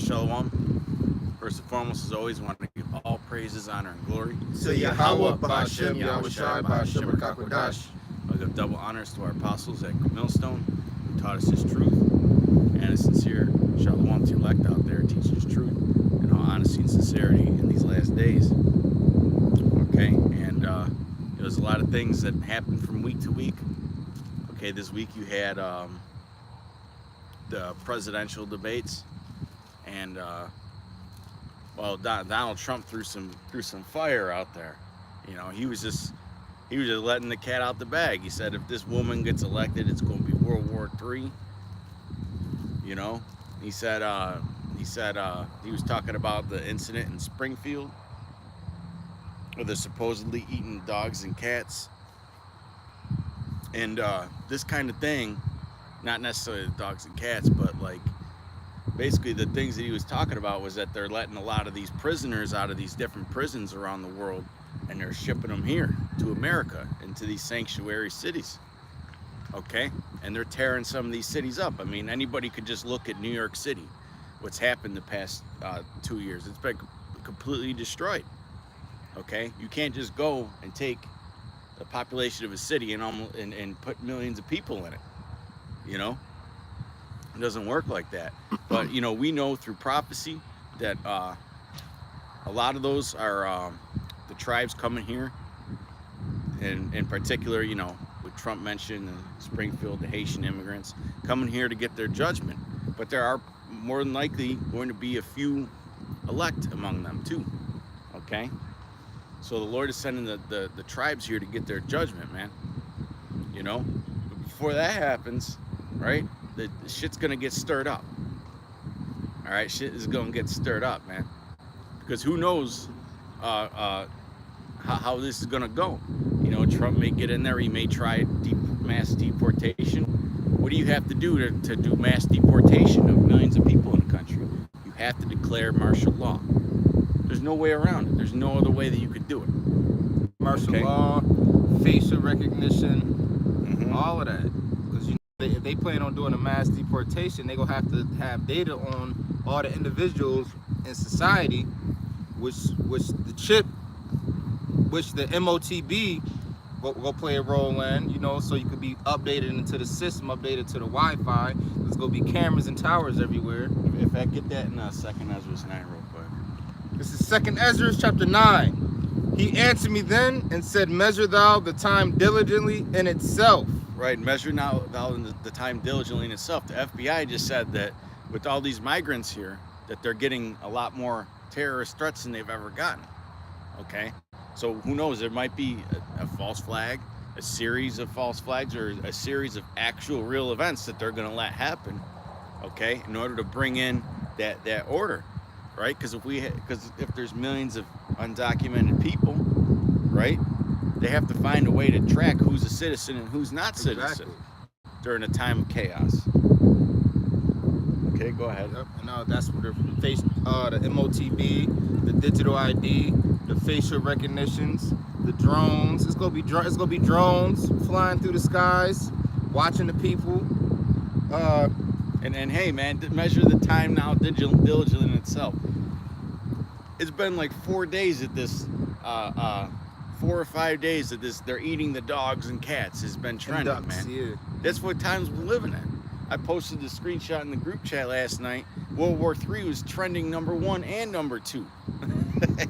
Shalom. First and foremost, as always, I want to give all praises, honor, and glory to Yahweh, Ba'Shem, Yahushai, Ba'Shem, Rakakwadash. I give double honors to our apostles at Millstone, who taught us His truth, and a sincere Shalom to elect out there, teaching His truth in all honesty and sincerity in these last days. Okay, and there's a lot of things that happen from week to week. Okay, this week you had the presidential debates, and Donald Trump threw some fire out there. You know, he was just letting the cat out the bag. He said if this woman gets elected, it's going to be World War III. You know, he said he was talking about the incident in Springfield where they're supposedly eating dogs and cats, and this kind of thing, not necessarily the dogs and cats, but like basically the things that he was talking about was that they're letting a lot of these prisoners out of these different prisons around the world, and they're shipping them here to America, into these sanctuary cities. Okay, and they're tearing some of these cities up. I mean, anybody could just look at New York City, what's happened the past 2 years. It's been completely destroyed. Okay, you can't just go and take the population of a city and put millions of people in it. You know, it doesn't work like that. But you know, we know through prophecy that a lot of those are the tribes coming here, and in particular, you know, what Trump mentioned in Springfield, the Haitian immigrants coming here to get their judgment. But there are more than likely going to be a few elect among them too. Okay, so the Lord is sending the tribes here to get their judgment, man. You know, but before that happens, right, the shit's gonna get stirred up. All right, shit is gonna get stirred up, man, because who knows how this is gonna go. You know, Trump may get in there. He may try mass deportation. What do you have to do to do mass deportation of millions of people in the country? You have to declare martial law. There's no way around it. There's no other way that you could do it. Martial law, facial recognition, all of that. Because you know, if they plan on doing a mass deportation, they're gonna have to have data on all the individuals in society, which the chip, which the MOTB go play a role in, you know, so you could be updated into the system, updated to the Wi-Fi. There's gonna be cameras and towers everywhere. If I get that in a second Ezra's 9 real quick. This is 2nd Ezra chapter 9. He answered me then and said, measure thou the time diligently in itself. Right, measure now thou the time diligently in itself. The FBI just said that with all these migrants here, that they're getting a lot more terrorist threats than they've ever gotten. Okay, so who knows, there might be a false flag, a series of false flags, or a series of actual real events that they're gonna let happen, okay, in order to bring in that order, right? Because if there's millions of undocumented people, right, they have to find a way to track who's a citizen and who's not citizen during a time of chaos. Okay, go ahead. Yep. And that's where the MOTB, the digital ID, the facial recognitions, the drones. It's gonna be drones flying through the skies, watching the people. And hey, man, measure the time now diligently in itself. It's been like 4 days at this, 4 or 5 days that this. They're eating the dogs and cats has been trending, ducks, man. Yeah. That's what times we're living in. I posted the screenshot in the group chat last night. World War III was trending #1 and #2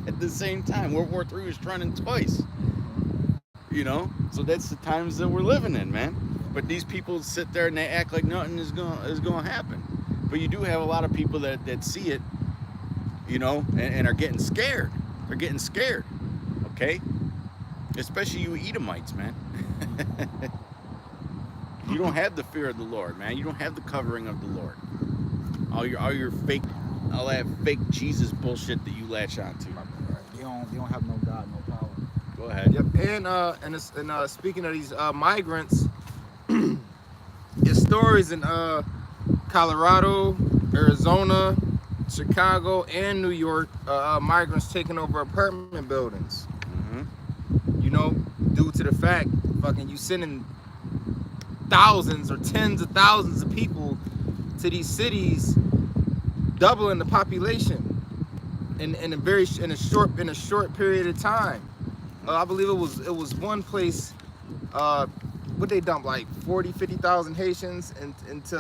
at the same time. World War III was trending twice. You know, so that's the times that we're living in, man. But these people sit there and they act like nothing is gonna happen. But you do have a lot of people that see it, you know, and are getting scared. They're getting scared. Okay, especially you Edomites, man. You don't have the fear of the Lord, man. You don't have the covering of the Lord. All that fake Jesus bullshit that you latch onto. You don't have no God, no power. Go ahead. Yep. And speaking of these migrants, there's stories in Colorado, Arizona, Chicago, and New York. Migrants taking over apartment buildings. You know, due to the fact, you sending thousands or tens of thousands of people to these cities doubling the population in a short period of time. I believe it was one place. What they dump like 50,000 Haitians into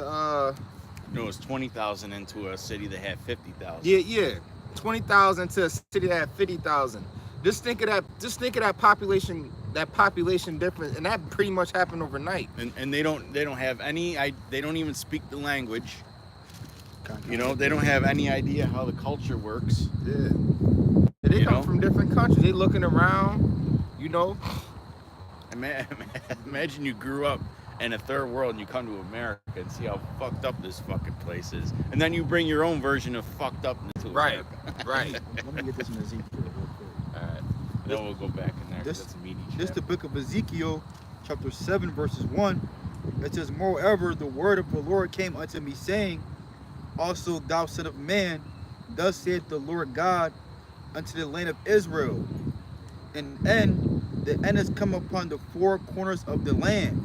No, it was 20,000 into a city that had 50,000. yeah, 20,000 to a city that had 50,000. Just think of that population difference, and that pretty much happened overnight. And they don't have any. They don't even speak the language. You know, they don't have any idea how the culture works. Yeah, they come from different countries. They looking around, you know. Imagine you grew up in a third world and you come to America and see how fucked up this fucking place is, and then you bring your own version of fucked up into America. Right. Let me get this in Ezekiel real quick. All right. Then we'll go back in there. That's a meaty This chapter. the book of Ezekiel, chapter 7, verses 1. It says, moreover, the word of the Lord came unto me, saying, also thou son of man, thus saith the Lord God unto the land of Israel, the end is come upon the four corners of the land.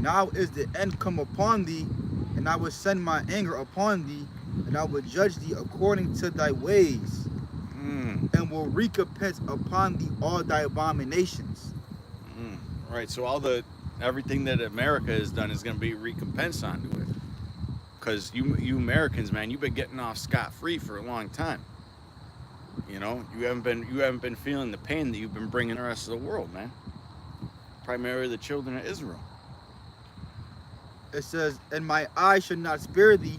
Now is the end come upon thee, and I will send my anger upon thee, and I will judge thee according to thy ways, and will recompense upon thee all thy abominations. Right. So everything that America has done is going to be recompensed onto it. Because you Americans, man, you've been getting off scot-free for a long time. You know, you haven't been feeling the pain that you've been bringing the rest of the world, man. Primarily the children of Israel. It says, and my eye shall not spare thee,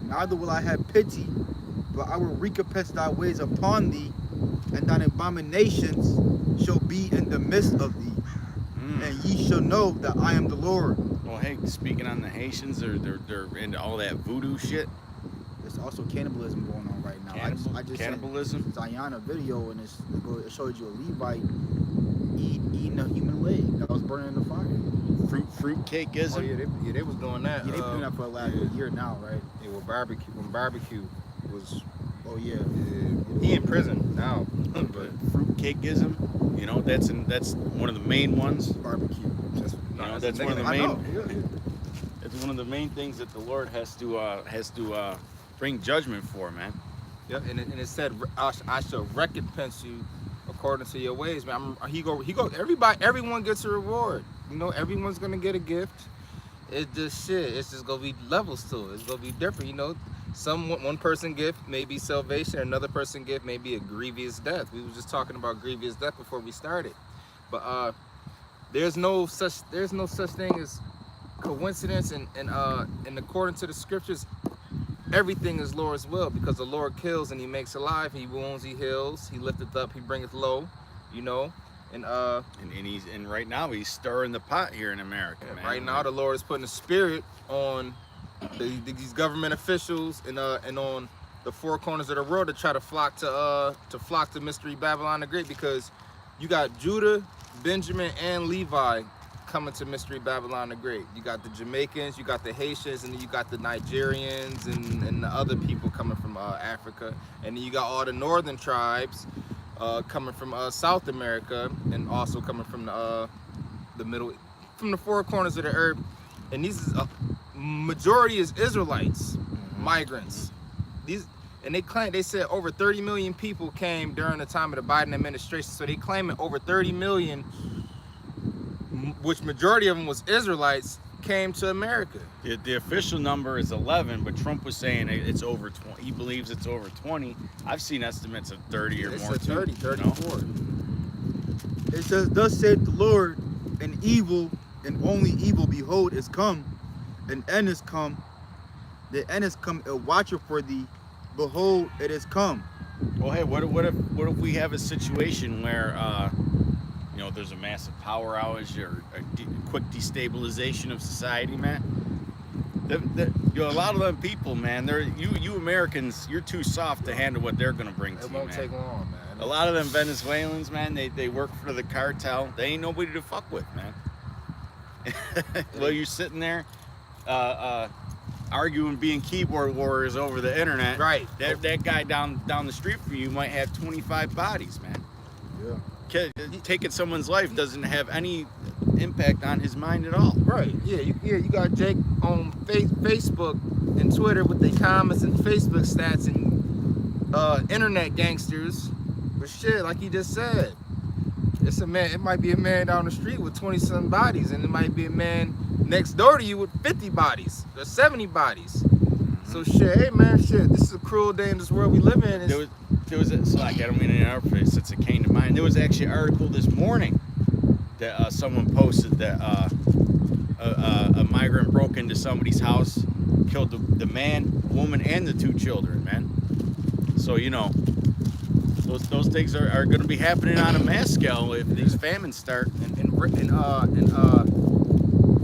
neither will I have pity, but I will recompense thy ways upon thee, and thine abominations shall be in the midst of thee. And ye shall know that I am the Lord. Well, hey, speaking on the Haitians, they're into all that voodoo shit. There's also cannibalism going on right now. I just Cannibalism? sent Zion a video, and it showed you a Levite eating a human leg that was burning in the fire. Fruitcakeism? Oh yeah, they was doing that. Yeah, they've been doing that for the last year now, right? Yeah, with barbecue. When barbecue was, Oh yeah. he in prison now. But Fruitcakeism, you know, that's one of the main ones. Barbecue. That's one of the I main. know. It's one of the main things that the Lord has to bring judgment for, man. Yep, and it said, I shall recompense you according to your ways, man. Everyone gets a reward. You know, everyone's gonna get a gift. It's just shit. It's just gonna be levels to it. It's gonna be different. You know, one person gift may be salvation, another person gift may be a grievous death. We was just talking about grievous death before we started, but there's no such thing as coincidence, and according to the scriptures, everything is Lord's will, because the Lord kills and he makes alive, he wounds, he heals, he lifteth up, he bringeth low, you know. And right now he's stirring the pot here in America, man. Right now the Lord is putting a spirit on these government officials and on the four corners of the world to try to flock to Mystery Babylon the Great, because you got Judah, Benjamin, and Levi coming to Mystery Babylon the Great. You got the Jamaicans, you got the Haitians, and then you got the Nigerians and the other people coming from Africa, and then you got all the northern tribes coming from South America, and also coming from the middle, from the four corners of the earth. And these is majority is Israelites, migrants. They said over 30 million people came during the time of the Biden administration. So they claiming over 30 million, which majority of them was Israelites, came to America. The official number is 11, but Trump was saying it's over 20. He believes it's over 20. I've seen estimates of 30 or more. 30, 34. You know? It says, thus saith the Lord, and evil, and only evil, behold, is come, an end is come. The end is come, a watcher for thee, behold, it is come. Well, hey, what if we have a situation where you know, there's a massive power outage or a quick destabilization of society, man? You know, a lot of them people, man, you Americans, you're too soft to handle what they're gonna bring to you, It won't man. take long, man. A lot of them Venezuelans, man, they work for the cartel. They ain't nobody to fuck with, man. Well, you're sitting there arguing, being keyboard warriors over the internet. Right. That guy down the street from you might have 25 bodies, man. Yeah. taking someone's life doesn't have any impact on his mind at all. Right. Yeah. You got Jake on Facebook and Twitter with their comments and Facebook stats and internet gangsters. But shit, like he just said, it's a man. It might be a man down the street with 20-some bodies, and it might be a man next door to you with 50 bodies or 70 bodies. So shit, hey man, shit. This is a cruel day in this world we live in. There was a, so I don't mean in our face, since it came to mind. There was actually an article this morning that someone posted that a migrant broke into somebody's house, killed the man, woman, and the 2 children, man. So you know, those things are going to be happening on a mass scale if these famines start. And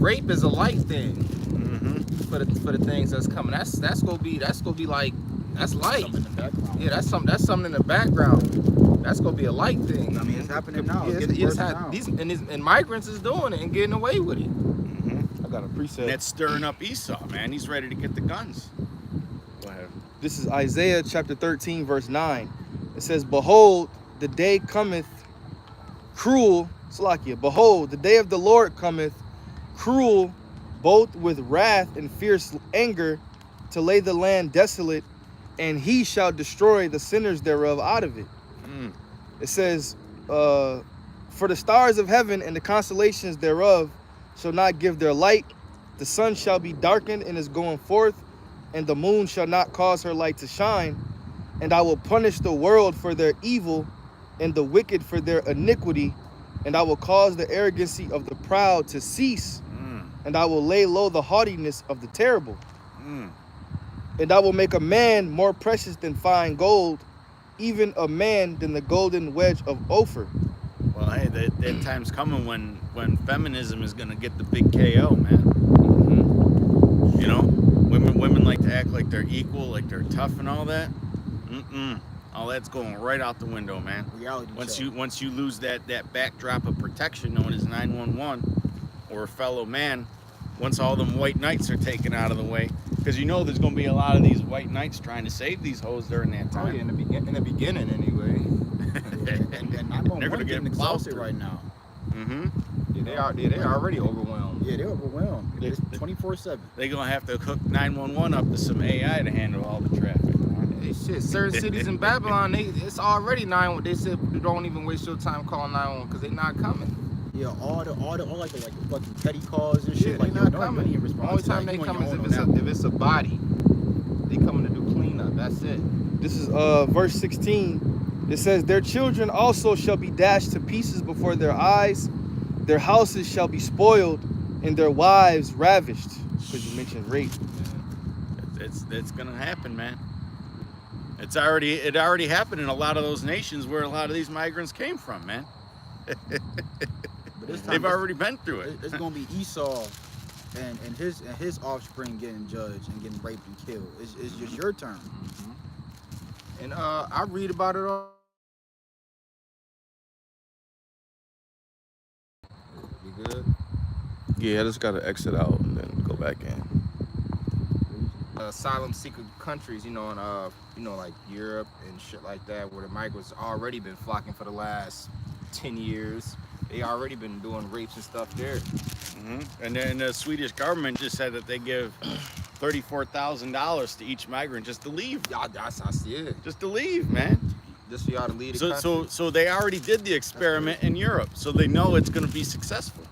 rape is a life thing for the things that's coming. That's gonna be like that's light. Something in the background. Yeah, that's something in the background. That's gonna be a light thing. I mean, it's happening now. Yeah, It's getting worse now. And migrants is doing it and getting away with it. I got a preset. And that's stirring up Esau, man. He's ready to get the guns. Go ahead. This is Isaiah chapter 13, verse 9. It says, Behold, the day cometh cruel, Salakia, behold, the day of the Lord cometh cruel, both with wrath and fierce anger, to lay the land desolate, and he shall destroy the sinners thereof out of it. It says, for the stars of heaven and the constellations thereof shall not give their light. The sun shall be darkened in his going forth, and the moon shall not cause her light to shine. And I will punish the world for their evil, and the wicked for their iniquity. And I will cause the arrogancy of the proud to cease, and I will lay low the haughtiness of the terrible. And I will make a man more precious than fine gold, even a man than the golden wedge of Ophir. Well, hey, that time's coming when feminism is gonna get the big KO, man. You know, women like to act like they're equal, like they're tough and all that. All that's going right out the window, man. Reality check. Once you lose that backdrop of protection known as 911 or a fellow man, once all them white knights are taken out of the way, because you know there's going to be a lot of these white knights trying to save these hoes during that time. Oh yeah, in the beginning anyway. And 911 They're gonna get getting plowed exhausted through. right now. Yeah, they're already overwhelmed. Yeah, they're overwhelmed. It's 24/7. They're going to have to hook 911 up to some AI to handle all the traffic. Hey, shit, certain cities in Babylon, it's already 911. They said don't even waste your time calling 911 because they're not coming. Yeah, all the fucking petty calls and shit. Yeah, Like they you're not not really coming. in The response. only to time that. they You on come your is own on that. if it's a body. They coming to do cleanup. That's it. This is verse 16. It says, Their children also shall be dashed to pieces before their eyes. Their houses shall be spoiled, and their wives ravished. Because you mentioned rape. It's gonna happen, man. It already happened in a lot of those nations where a lot of these migrants came from, man. But this time They've already been through it. It's gonna be Esau and his offspring getting judged and getting raped and killed. It's just your turn. And I read about it all. You good? Yeah, I just got to exit out and then go back in. Asylum seeker countries, you know, and like Europe and shit like that, where the migrants already been flocking for the last 10 years. They already been doing rapes and stuff there. And then the Swedish government just said that they give $34,000 to each migrant just to leave. Y'all, I see it. Just to leave, man. Just for y'all to lead the country. So they already did the experiment in Europe, so they know it's going to be successful.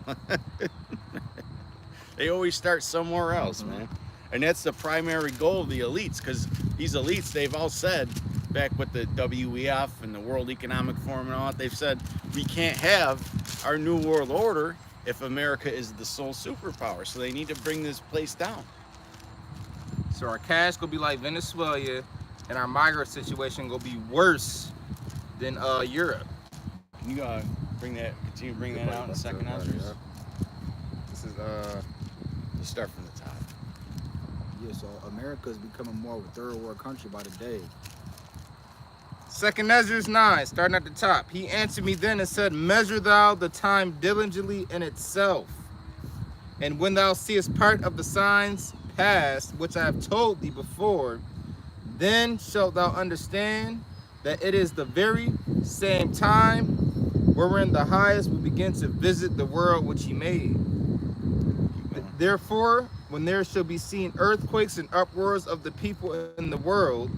They always start somewhere else, man. And that's the primary goal of the elites, because these elites, they've all said, back with the WEF and the World Economic Forum and all that, they've said, we can't have our new world order if America is the sole superpower. So they need to bring this place down. So our cash gonna be like Venezuela, and our migrant situation gonna be worse than Europe. Can you continue to bring that out in a second, Andres? This is Let's start from the top. Yeah, so America is becoming more of a third world country by the day. 2 Ezra 9, starting at the top. He answered me then and said, Measure thou the time diligently in itself. And when thou seest part of the signs past, which I have told thee before, then shalt thou understand that it is the very same time wherein the highest will begin to visit the world which he made. Therefore, when there shall be seen earthquakes and uproars of the people in the world,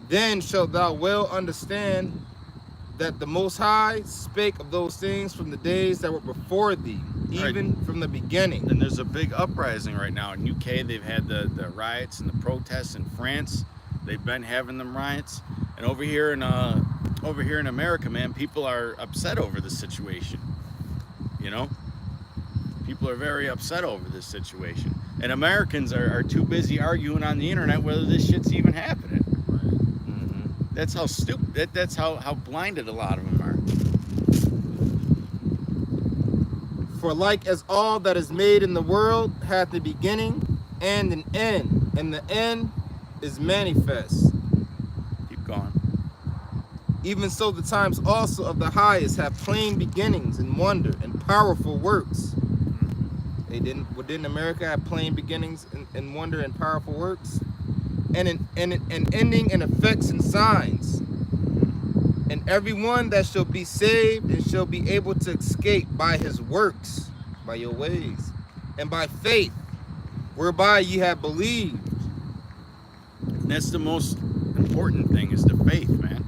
then shalt thou well understand that the Most High spake of those things from the days that were before thee, even from the beginning. And there's a big uprising right now in UK. They've had the riots and the protests in France. They've been having them riots, and over here in America, man, people are upset over the situation. You know, people are very upset over this situation, and Americans are too busy arguing on the internet whether this shit's even happening. That's how stupid. That's how blinded a lot of them are. For like as all that is made in the world hath a beginning and an end, and the end is manifest. Keep going. Even so the times also of the highest have plain beginnings and wonder and powerful works. Didn't America have plain beginnings and wonder and powerful works? And an ending and effects and signs. And everyone that shall be saved and shall be able to escape by his works, by your ways, and by faith, whereby ye have believed. And that's the most important thing, is the faith, man.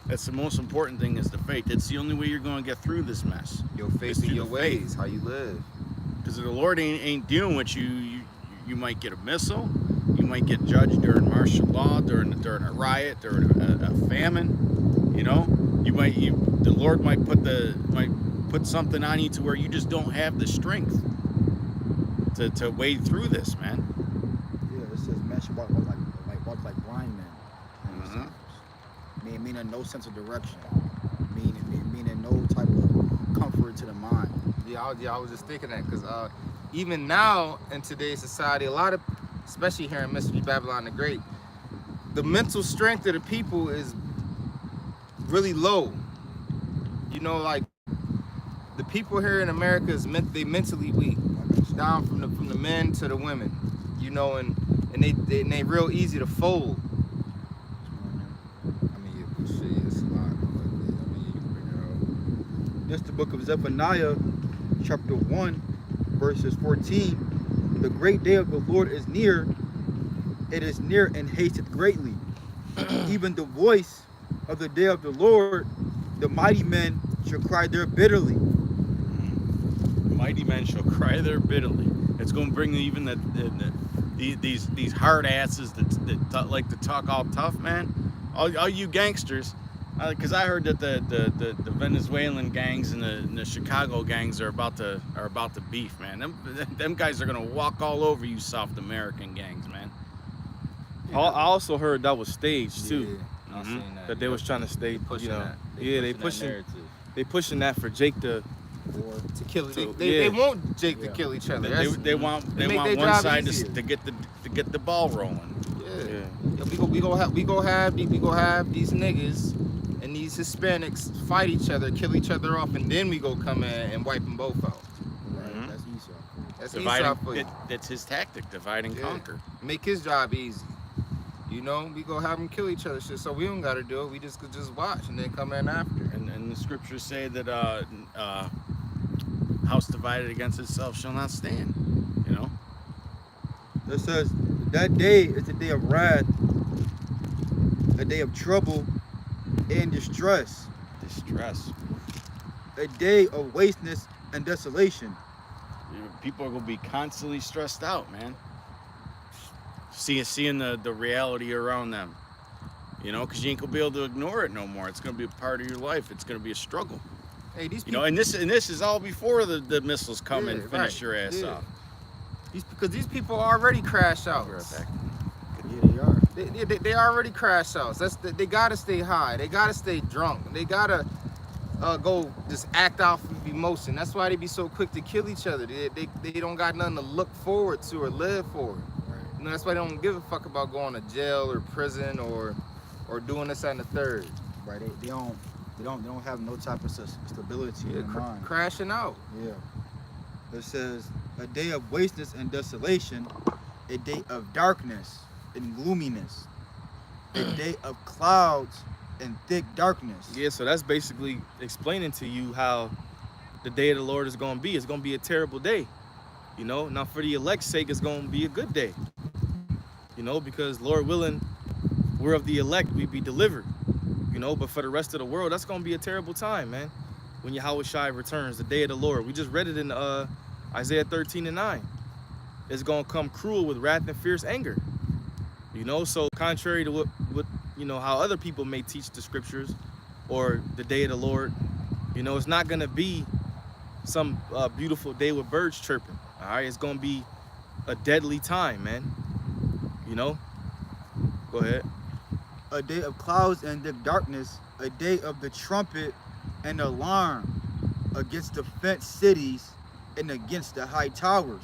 That's the most important thing, is the faith. It's the only way you're going to get through this mess. Your faith and your ways, how you live. Because if the Lord ain't dealing with you, you might get a missile. You might get judged during martial law, during a riot, during a famine. You know, the Lord might put something on you to where you just don't have the strength to wade through this, man. Yeah, it says man should walk like blind men. Meaning no sense of direction. Meaning no type of comfort to the mind. Yeah, I was just thinking that because even now in today's society, a lot of, especially here in Mystery Babylon the Great, the mental strength of the people is really low. You know, like the people here in America they mentally weak, down from the men to the women. You know, and they real easy to fold. I mean, it's a lot. But, I mean, you can bring it out. This is the book of Zephaniah, chapter 1, verses 14. The great day of the Lord is near. It is near and hasteth greatly. Even the voice of the day of the Lord, the mighty men shall cry there bitterly. Mighty men shall cry there bitterly. It's going to bring even these hard asses that like to talk all tough, man. All you gangsters, because I heard that the Venezuelan gangs and the Chicago gangs are about to beef, man. Them guys are gonna walk all over you South American gangs, man. I also heard that was staged too. Yeah, I seen That they was trying to stage, pushing you know. that. They pushing that for Jake to. To kill it. So, They yeah. want Jake to kill each other. They want make their one job side easier. to get the ball rolling. Yeah. Yeah, we go have these niggas and these Hispanics fight each other, kill each other off, and then we go come in and wipe them both out. Right? That's Esau. That's Esau for you. That's his tactic: divide and conquer. Make his job easy. You know, we go have them kill each other, shit. So we don't gotta do it. We just could just watch and then come in after. And the scriptures say that house divided against itself shall not stand. You know. It says that day is a day of wrath, a day of trouble and distress, a day of wasteness and desolation. People are gonna be constantly stressed out, man. Seeing the reality around them, you know, because you ain't gonna be able to ignore it no more. It's gonna be a part of your life. It's gonna be a struggle. Hey, these You people, know, and this is all before the missiles come and finish your ass off. because these people already crash out. Yeah, they are. They already crash outs. They gotta stay high. They gotta stay drunk. They gotta go just act out of emotion. That's why they be so quick to kill each other. They don't got nothing to look forward to or live for. You know, that's why they don't give a fuck about going to jail or prison or doing this and the third. Right? They don't have no type of stability in their mind. Crashing out. Yeah. It says a day of wasteness and desolation, a day of darkness and gloominess, a day of clouds and thick darkness. Yeah, so that's basically explaining to you how the day of the Lord is going to be. It's going to be a terrible day. You know, now for the elect's sake, it's going to be a good day. You know, because Lord willing, we're of the elect, we be delivered. You know, but for the rest of the world, that's going to be a terrible time, man. When Yahweh Shai returns, the day of the Lord. We just read it in Isaiah 13:9. It's going to come cruel with wrath and fierce anger. You know, so contrary to what you know, how other people may teach the scriptures or the day of the Lord, you know, it's not going to be some beautiful day with birds chirping. All right, it's going to be a deadly time, man. You know, go ahead. A day of clouds and thick darkness, a day of the trumpet and alarm against the fenced cities and against the high towers.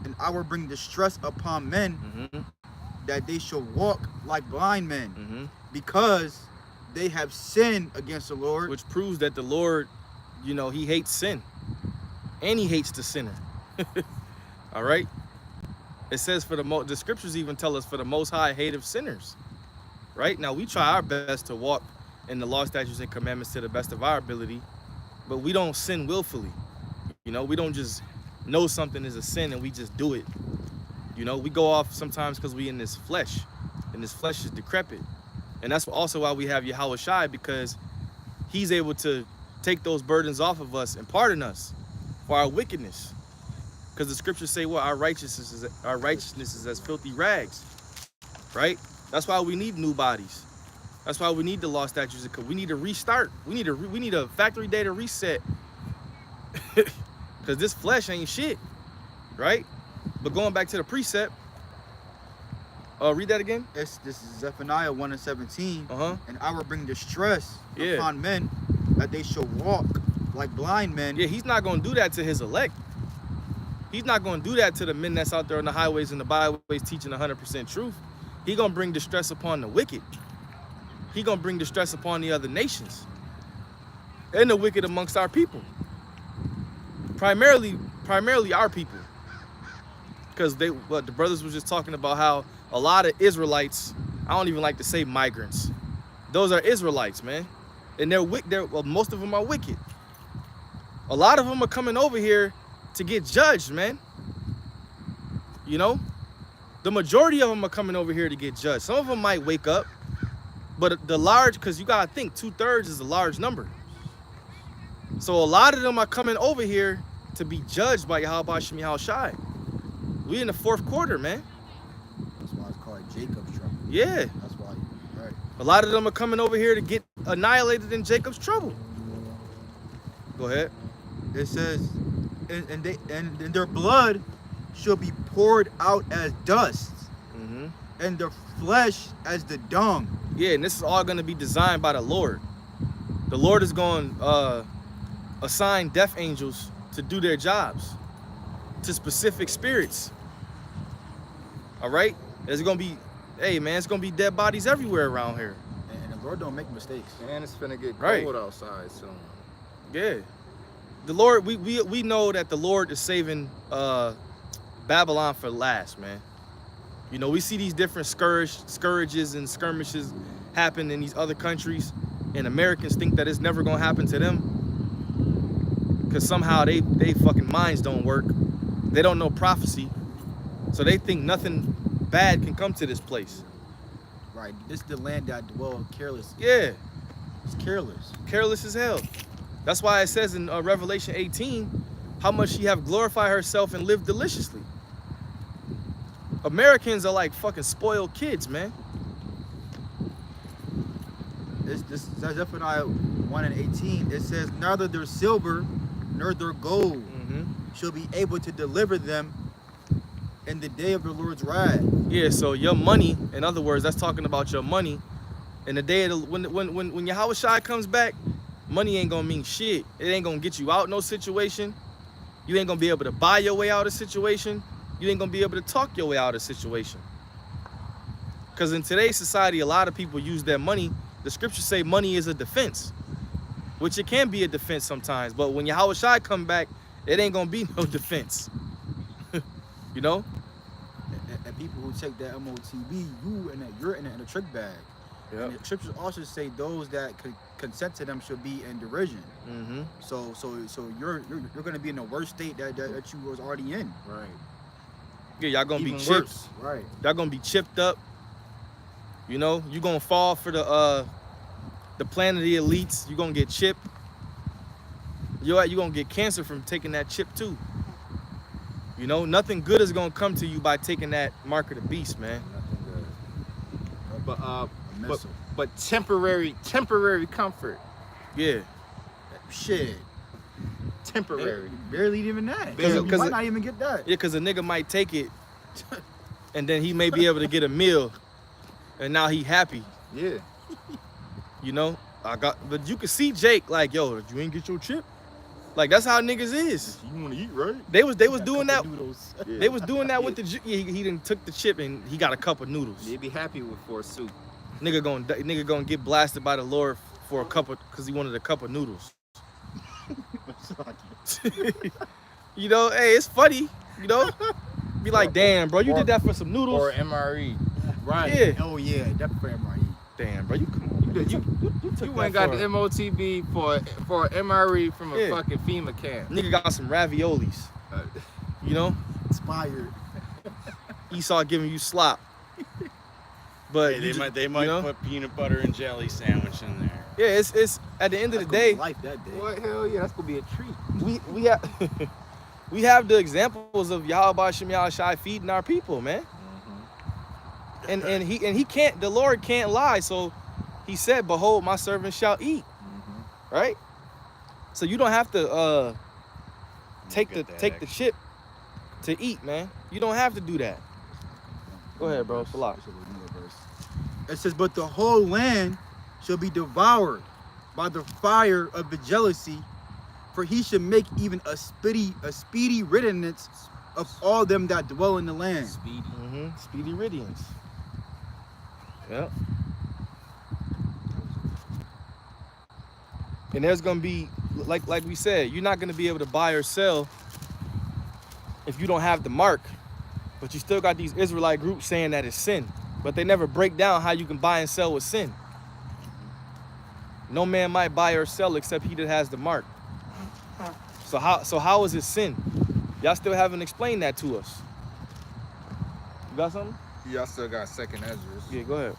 And I will bring distress upon men, that they shall walk like blind men, because they have sinned against the Lord. Which proves that the Lord, you know, he hates sin. And he hates the sinner. All right? It says the scriptures even tell us for the Most High hateth sinners. Right? Now, we try our best to walk in the law, statutes, and commandments to the best of our ability, but we don't sin willfully. You know, we don't just know something is a sin and we just do it. You know, we go off sometimes because we in this flesh, and this flesh is decrepit. And that's also why we have Yahweh Shai, because he's able to take those burdens off of us and pardon us for our wickedness. Because the scriptures say, well, our righteousness is as filthy rags, right? That's why we need new bodies. That's why we need the law, statutes, and we need to restart. We need a factory day to reset. Because this flesh ain't shit, right? But going back to the precept, read that again. This is Zephaniah 1:17. And I will bring distress Yeah. upon men, that they shall walk like blind men. Yeah, he's not going to do that to his elect. He's not going to do that to the men that's out there on the highways and the byways teaching 100% truth. He's going to bring distress upon the wicked. He's going to bring distress upon the other nations and the wicked amongst our people. Primarily our people. Because the brothers was just talking about how a lot of Israelites, I don't even like to say migrants. Those are Israelites, man. And most of them are wicked. A lot of them are coming over here to get judged, man. You know? The majority of them are coming over here to get judged. Some of them might wake up, but because you gotta think, 2/3 is a large number. So a lot of them are coming over here to be judged by Yahweh Shem Yahweh Shai. We in the 4th quarter, man. That's why it's called Jacob's trouble. Yeah. That's why, right. A lot of them are coming over here to get annihilated in Jacob's trouble. Go ahead. It says, and their blood shall be poured out as dust, and their flesh as the dung. Yeah, and this is all going to be designed by the Lord. The Lord is going to assign death angels to do their jobs to specific spirits. All right? There's going to be, hey, man, it's going to be dead bodies everywhere around here. And the Lord don't make mistakes. Man, it's finna get Right. cold outside soon. Yeah. The Lord, we know that the Lord is saving Babylon for last, man. You know, we see these different scourges and skirmishes happen in these other countries, and Americans think that it's never gonna happen to them because somehow they fucking minds don't work. They don't know prophecy, so they think nothing bad can come to this place. Right. This is the land that dwell careless. Yeah, It's careless. careless as hell. That's why it says in Revelation 18 how much she have glorified herself and lived deliciously. Americans are like fucking spoiled kids, man. This Zephaniah 1:18. It says, neither their silver nor their gold shall be able to deliver them in the day of the Lord's wrath. Yeah, so your money, in other words, that's talking about your money. In the day of when Yahweh Shai comes back, money ain't gonna mean shit. It ain't gonna get you out no situation. You ain't gonna be able to buy your way out of a situation. You ain't gonna be able to talk your way out of a situation. Because in today's society, a lot of people use their money. The scriptures say money is a defense, which it can be a defense sometimes. But when Yahweh Shai come back, it ain't gonna be no defense. You know? And people who take that MOTB, you're in a trick bag. Yep. And the scriptures also say those that consent to them should be in derision. Mm-hmm. So you're going to be in the worst state that you was already in. Right. Yeah, y'all gonna Even be chipped. worse. Right. Y'all gonna be chipped up. You know, you gonna fall for the plan of the elites. You gonna get chipped. You gonna get cancer from taking that chip too. You know, nothing good is gonna come to you by taking that mark of the beast, man. Nothing good. But A missile. but temporary comfort. Yeah. Shit. Temporary. Barely even that. Barely. You might Cause not even get that. Yeah, cause a nigga might take it, and then he may be able to get a meal, and now he happy. Yeah. You know, but you can see Jake like, yo, you ain't get your chip. Like that's how niggas is. You want to eat, right? They was Got a doing couple that. noodles. Yeah. They was doing that with the. He done took the chip and he got a cup of noodles. They'd be happy with 4 soup. Nigga gonna get blasted by the Lord for a cup of, cause he wanted a cup of noodles. You know, hey, it's funny. You know, be like, damn, bro, you did that for some noodles. Or MRE. Right. Yeah. Oh yeah, definitely MRE. Damn, bro, you come on. You took You that ain't got for the a- MOTB for an MRE from a Yeah. fucking FEMA camp. Nigga got some raviolis. You know, Inspired. Esau giving you slop. But Hey, you they might you know? put peanut butter and jelly sandwich in there. Yeah, it's at the end of the That's gonna be day, life that day. What hell yeah, that's gonna be a treat. we have we have the examples of Yahweh Shem Shai feeding our people, man. And he can't, the Lord can't lie. So he said, behold, my servant shall eat. Right? So you don't have to take Get that the extra. chip to eat, man. You don't have to do that. Go ahead, bro. It's a lot. It says, but the whole land shall be devoured by the fire of the jealousy, for he should make even a speedy riddance of all them that dwell in the land. Speedy. Speedy riddance. Yep. And there's gonna be, like we said, you're not gonna be able to buy or sell if you don't have the mark. But you still got these Israelite groups saying that it's sin, but they never break down how you can buy and sell with sin. No man might buy or sell except he that has the mark. So how is it sin? Y'all still haven't explained that to us. You got something? Y'all still got second Ezra. Yeah, go ahead.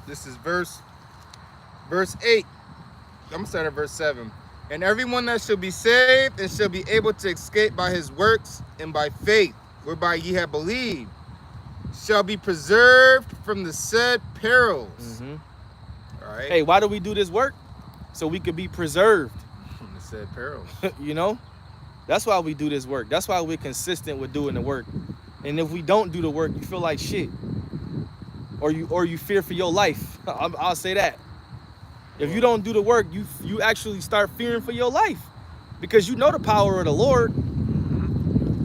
This is verse 8. I'm gonna start at verse 7. And everyone that shall be saved and shall be able to escape by his works and by faith, whereby ye have believed, shall be preserved from the said perils. All right. Hey, why do we do this work? So we could be preserved. From the said perils. You know, that's why we do this work. That's why we're consistent with doing the work. And if we don't do the work, you feel like shit, or you fear for your life. I'll say that. If you don't do the work, you actually start fearing for your life, because you know the power of the Lord.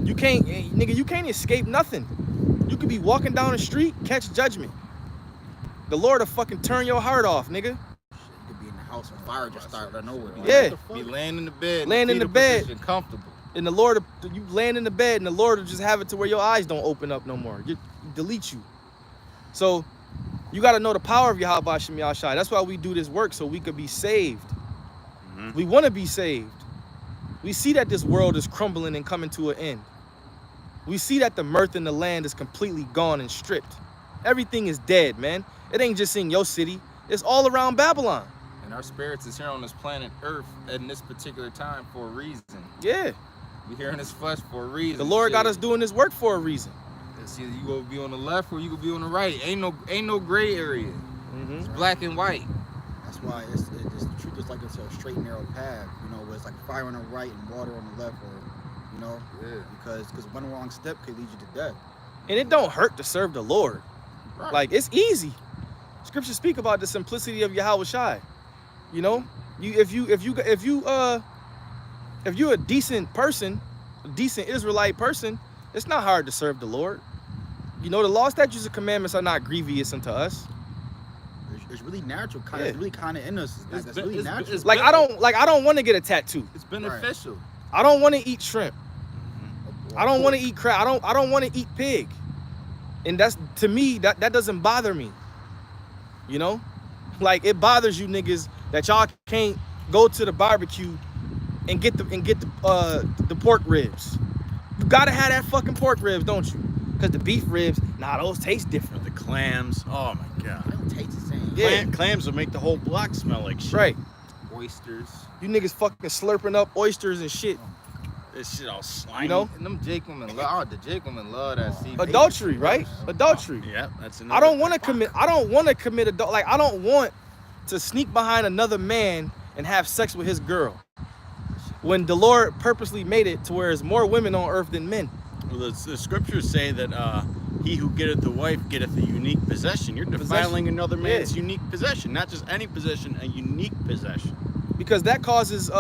You can't, nigga, you can't escape nothing. You could be walking down the street, catch judgment. The Lord will fucking turn your heart off, nigga. You could be in the house on fire, just start out of nowhere. Like, Yeah. what the Be fuck? laying in the bed. Laying in the fetal bed. position, comfortable. And the Lord, you land in the bed, and the Lord will just have it to where your eyes don't open up no more. You delete you. So you got to know the power of Yahweh Shem Shai. That's why we do this work, so we could be saved. We want to be saved. We see that this world is crumbling and coming to an end. We see that the mirth in the land is completely gone and stripped. Everything is dead, man. It ain't just in your city. It's all around Babylon. And our spirits is here on this planet Earth at this particular time for a reason. Yeah. We here in this flesh for a reason. The Lord got Shit. us doing this work for a reason. It's either you gonna be on the left or you gonna be on the right. Ain't no gray area. It's black and white. That's why it's the truth is like it's a straight and narrow path, you know, where it's like fire on the right and water on the left, or, you know, Yeah. because one wrong step could lead you to death. And it don't hurt to serve the Lord. Right. Like, it's easy. Scriptures speak about the simplicity of Yahweh Shai. You know, if you're a decent person, a decent Israelite person, it's not hard to serve the Lord. You know, the law, statutes, and commandments are not grievous unto us. It's really natural, kind of. Yeah. It's really kind of in us. It's It's be- really it's- natural. it's Like, I don't want to get a tattoo. It's beneficial. I don't want to eat shrimp. I don't want to eat crab. I don't want to eat pig. And that's, to me, that doesn't bother me. You know, like it bothers you niggas that y'all can't go to the barbecue and get the pork ribs. You gotta have that fucking pork ribs, don't you? Cause the beef ribs, nah, those taste different. The clams, oh my They god. don't taste the same. Yeah. Clams will make the whole block smell like shit. Right. Oysters. You niggas fucking slurping up oysters and shit. This shit all slimy. You know? And them Jake women love, the Jake women love that seafood. Adultery, right? Adultery. Yeah, that's I another don't want to thing. commit. I don't want to commit adult. Like I don't want to sneak behind another man and have sex with his girl. When the Lord purposely made it to where there's more women on earth than men. Well, the scriptures say that he who getteth the wife getteth a unique possession. You're defiling another man's unique possession, not just any possession, a unique possession. Because that causes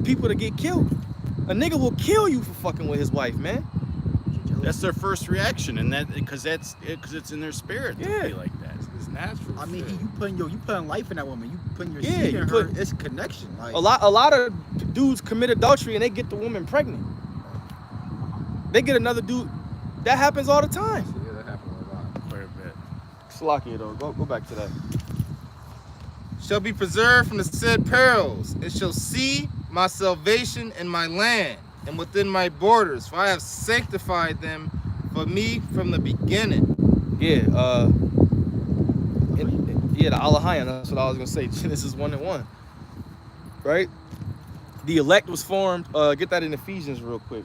people to get killed. A nigga will kill you for fucking with his wife, man. That's their first reaction, and that because it's in their spirit to Yeah. be like that. It's natural. I mean, shit. you putting life in that woman. You putting your Yeah, seed you in put- her. It's connection. Like A lot of dudes commit adultery and they get the woman pregnant. They get another dude. That happens all the time. Yeah, that happens a lot. Quite a bit. Salakia though, go back to that. Shall be preserved from the said perils. It shall see my salvation in my land and within my borders, for I have sanctified them for me from the beginning. Yeah, the Alahayim, that's what I was gonna say. Genesis 1:1. Right? The elect was formed. Get that in Ephesians real quick.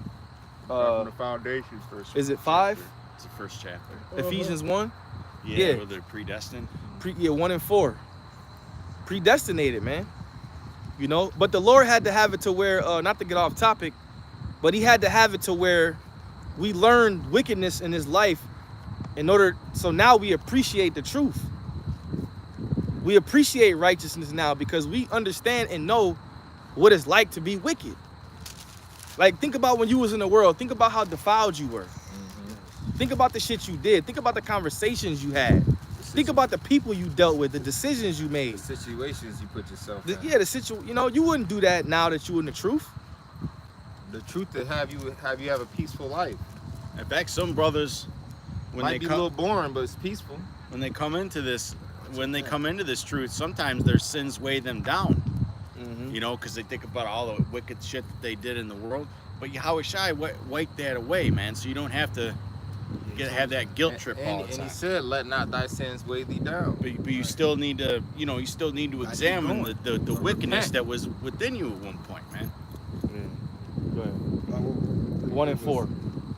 From the foundations first. Is it 5? It's the first chapter. Ephesians 1? Yeah, Yeah. where they're predestined. 1 and 4. Predestinated, man. You know, but the Lord had to have it to where, not to get off topic, but he had to have it to where we learned wickedness in his life in order, so now we appreciate the truth. We appreciate righteousness now because we understand and know what it's like to be wicked. Like, think about when you was in the world. Think about how defiled you were. Think about the shit you did. Think about the conversations you had. Think about the people you dealt with, the decisions you made. the situations you put yourself in. Yeah, the situation. You know, you wouldn't do that now that you in the truth. The truth to have you have a peaceful life. In fact, some brothers, when Might they be a come little boring, but it's peaceful. when they come into this, truth, sometimes their sins weigh them down. You know, because they think about all the wicked shit that they did in the world. But Yahweh Shai wipe that away, man, so you don't have to have that guilt trip all the And time. he said, "Let not thy sins weigh thee down." But you still need to, examine going. the wickedness Repent. that was within you at one point, man. Go ahead. 1 and 4.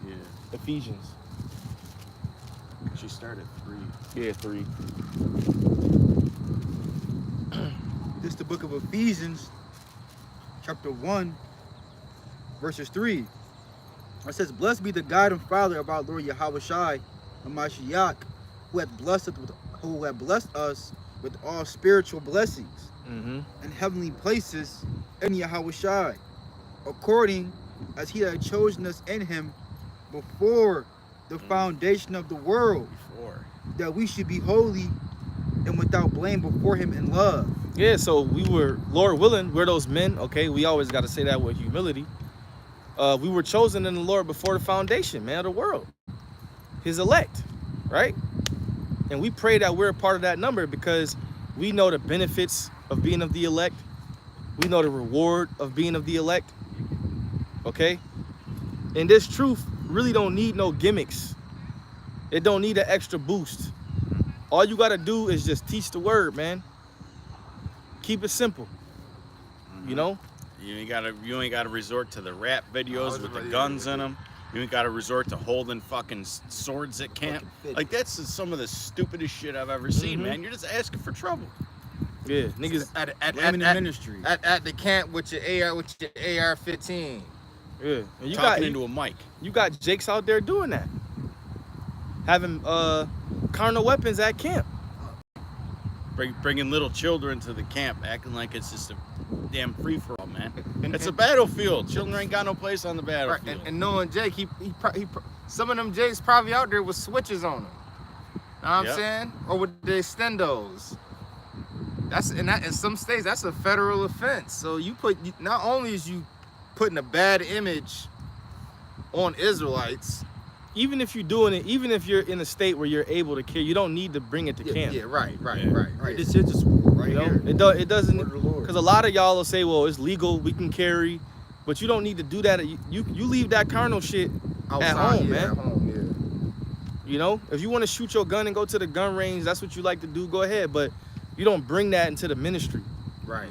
Yeah. Ephesians. She started 3. Yeah, 3. this, the book of Ephesians, chapter 1, verses 3. It says, "Blessed be the God and Father of our Lord Yahweh Shai, and Mashiach, who hath blessed us with all spiritual blessings Mm-hmm. and heavenly places in Yahweh Shai, according as he had chosen us in him before the foundation of the world, Before. that we should be holy and without blame before him in love." Yeah, so we were, Lord willing, we're those men, okay? We always got to say that with humility. We were chosen in the Lord before the foundation, man, of the world. His elect, right? And we pray that we're a part of that number because we know the benefits of being of the elect. We know the reward of being of the elect, okay? And this truth really don't need no gimmicks. It don't need an extra boost. All you got to do is just teach the word, man. Keep it simple, you know? You ain't gotta resort to the rap videos with the Yeah, guns yeah. in them. You ain't gotta resort to holding fucking swords at camp. Like that's some of the stupidest shit I've ever seen, Mhm. man. You're just asking for trouble. Yeah, niggas. Blaming the ministry. At the camp with your AR-15. Yeah, and Talking into a mic. you got Jakes out there doing that, having carnal weapons at camp. Bringing little children to the camp, acting like it's just a damn free for all, man. It's a battlefield. Children ain't got no place on the Right, battlefield. and knowing Jake, some of them Jakes probably out there with switches on them. Know what I'm Yep. saying? Or with the extendos. In some states that's a federal offense. So not only is you putting a bad image on Israelites, even if you're doing it, even if you're in a state where you're able to carry, you don't need to bring it to camp. Yeah, right. Right, this is the sword right You know, here. it doesn't, Word of the Lord. because a lot of y'all will say, well, it's legal, we can carry, but you don't need to do that. You leave that carnal shit Outside, at home, yeah, man. At home, yeah. You know, if you want to shoot your gun and go to the gun range, that's what you like to do, go ahead. But you don't bring that into the ministry, Right.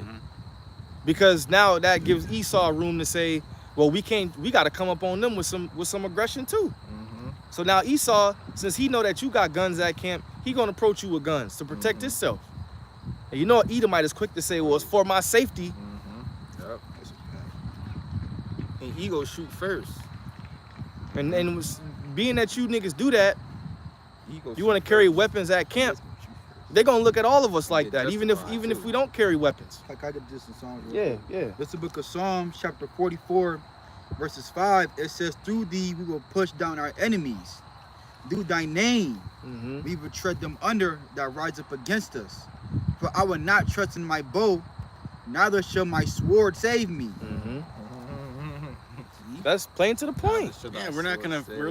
because now that gives Esau room to say, well, we got to come up on them with some aggression too. Mm-hmm. So now Esau, since he know that you got guns at camp, he gonna approach you with guns to protect himself. And you know, Edomite is quick to say, well, it's for my safety. Mm-hmm. Yep. And he go shoot first. And being that you niggas do that, He go you want to carry weapons at camp, they're gonna look at all of us like Yeah, that, even justified, if too. we don't carry weapons. Like I did this in Psalms. Yeah, yeah. This is the book of Psalms, chapter 44, verses 5. It says, through thee we will push down our enemies. Through thy name Mm-hmm. we will tread them under that rise up against us. For I will not trust in my bow, neither shall my sword save me. Mm-hmm. Mm-hmm. That's plain to the point. Yeah, we're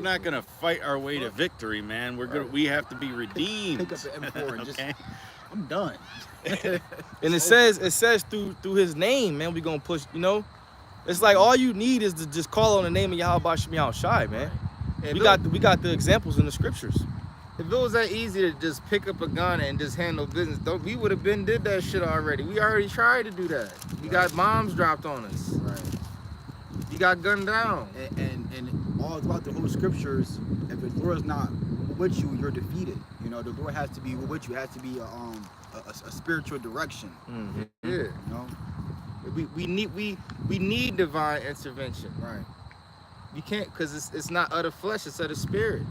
not gonna fight our way to victory, man. We have to be redeemed. Pick up the M4 and just, Okay? I'm done. And it says through his name, man, we gonna push. You know, it's like all you need is to just call on the name of Yahweh Shemi Shai, man. And We got the examples in the scriptures. If it was that easy to just pick up a gun and just handle business, we would have been did that shit already. We already tried to do that. We got bombs dropped on us. Right. You got gunned down. And all throughout the whole scriptures, if the Lord is not with you, you're defeated. You know, the Lord has to be with you. It has to be a spiritual direction. Mm-hmm. Yeah. You know, We need divine intervention. right? You can't, because it's not of the flesh, it's of the spirit.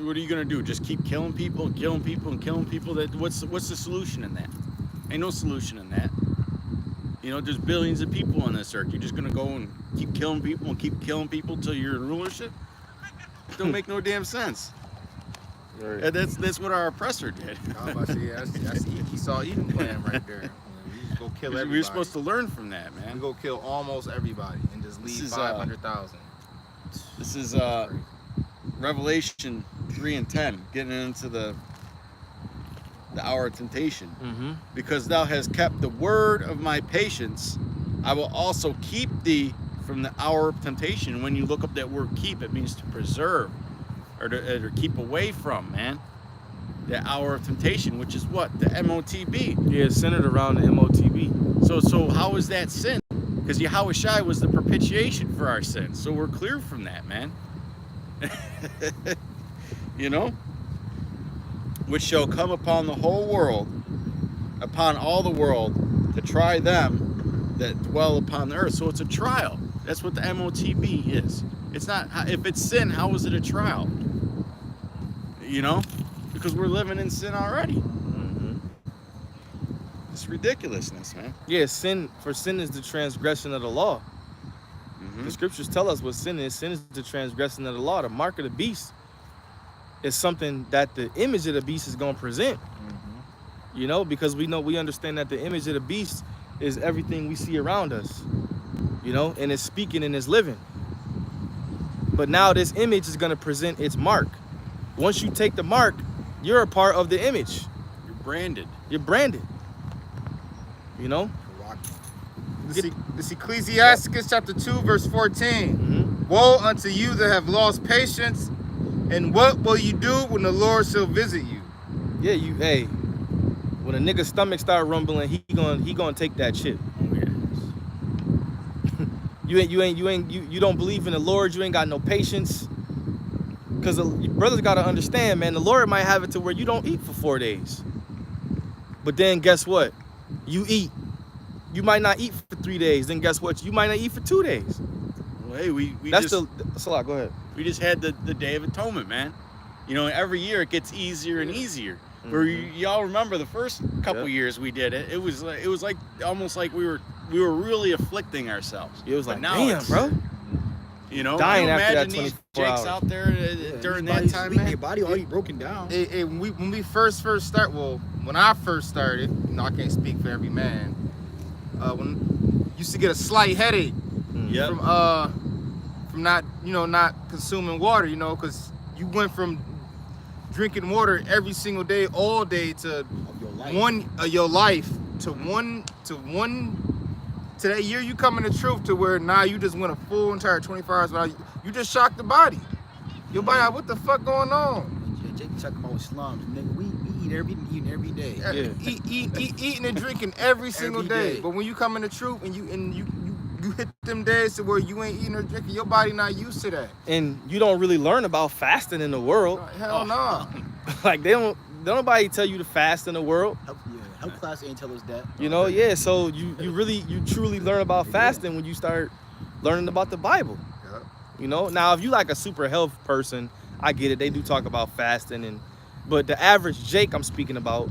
What are you gonna do? Just keep killing people and killing people and killing people? What's the solution in that? Ain't no solution in that. You know, there's billions of people on this earth. You're just gonna go and keep killing people till you're in rulership? It don't make no damn sense. Right. And that's what our oppressor did. I was about to say, that's Esau Eden plan right there. We just go kill everybody. We're supposed to learn from that, We man. go kill almost everybody and just This leave is, 500,000. This is Revelation 3 and 10, getting into the hour of temptation. Mm-hmm. Because thou hast kept the word of my patience, I will also keep thee from the hour of temptation. When you look up that word keep, it means to preserve or to keep away from, man. The hour of temptation, which is what? The MOTB. Yeah, it's centered around the MOTB. So how is that sin? Because Yahweh Shai was the propitiation for our sins. So we're clear from that, man. You know? Which shall come upon the whole world, upon all the world, to try them that dwell upon the earth. So it's a trial. That's what the MOTB is. It's not, if it's sin, how is it a trial? You know? Because we're living in sin already. Mm-hmm. It's ridiculousness, man. Yeah, sin is the transgression of the law. Mhm. The scriptures tell us what sin is. Sin is the transgression of the law. The mark of the beast is something that the image of the beast is going to present. You know, because we understand that the image of the beast is everything we see around us. You know, and it's speaking and it's living. But now this image is going to present its mark. Once you take the mark, you're a part of the image. You're branded. You're branded. You know? This Ecclesiasticus chapter 2, verse 14. Mm-hmm. Woe unto you that have lost patience, and what will you do when the Lord shall visit you? Yeah, hey, when a nigga's stomach start rumbling, he gonna take that shit. You don't believe in the Lord, you ain't got no patience. Because your brothers gotta understand, man, the Lord might have it to where you don't eat for 4 days. But then guess what? You eat. You might not eat for 3 days. Then guess what? You might not eat for 2 days. Well, hey, we That's just Salah, go ahead. we just had the Day of Atonement, man. You know, every year it gets easier and easier. Where y'all remember the first couple years we did it, it was like almost like we were really afflicting ourselves. It was But like, now damn, it's- bro. You know, Dying can you after that imagine these 24 jakes hours. out there during that time, Their man? body already broken down. When we first start, well, when I first started, you know, I can't speak for every man. When used to get a slight headache Yep. not, you know, not consuming water, you know, because you went from drinking water every single day, all day, to Of your life. one of your life to that year you come in the truth to where now you just went a full entire 24 hours without you just shocked the body. Your body, like, what the fuck going on? Yeah, Jake talking about slums, nigga. We eat every day. Yeah. Eating and drinking every single Every day. day. But when you come in the truth and you hit them days to where you ain't eating or drinking, your body not used to that. And you don't really learn about fasting in the world. Hell no. Like don't nobody tell you to fast in the world. Help class ain't tell us that. You know, yeah. So you truly learn about fasting when you start learning about the Bible. Yeah. You know, now if you like a super health person, I get it. They do talk about fasting, but the average Jake I'm speaking about,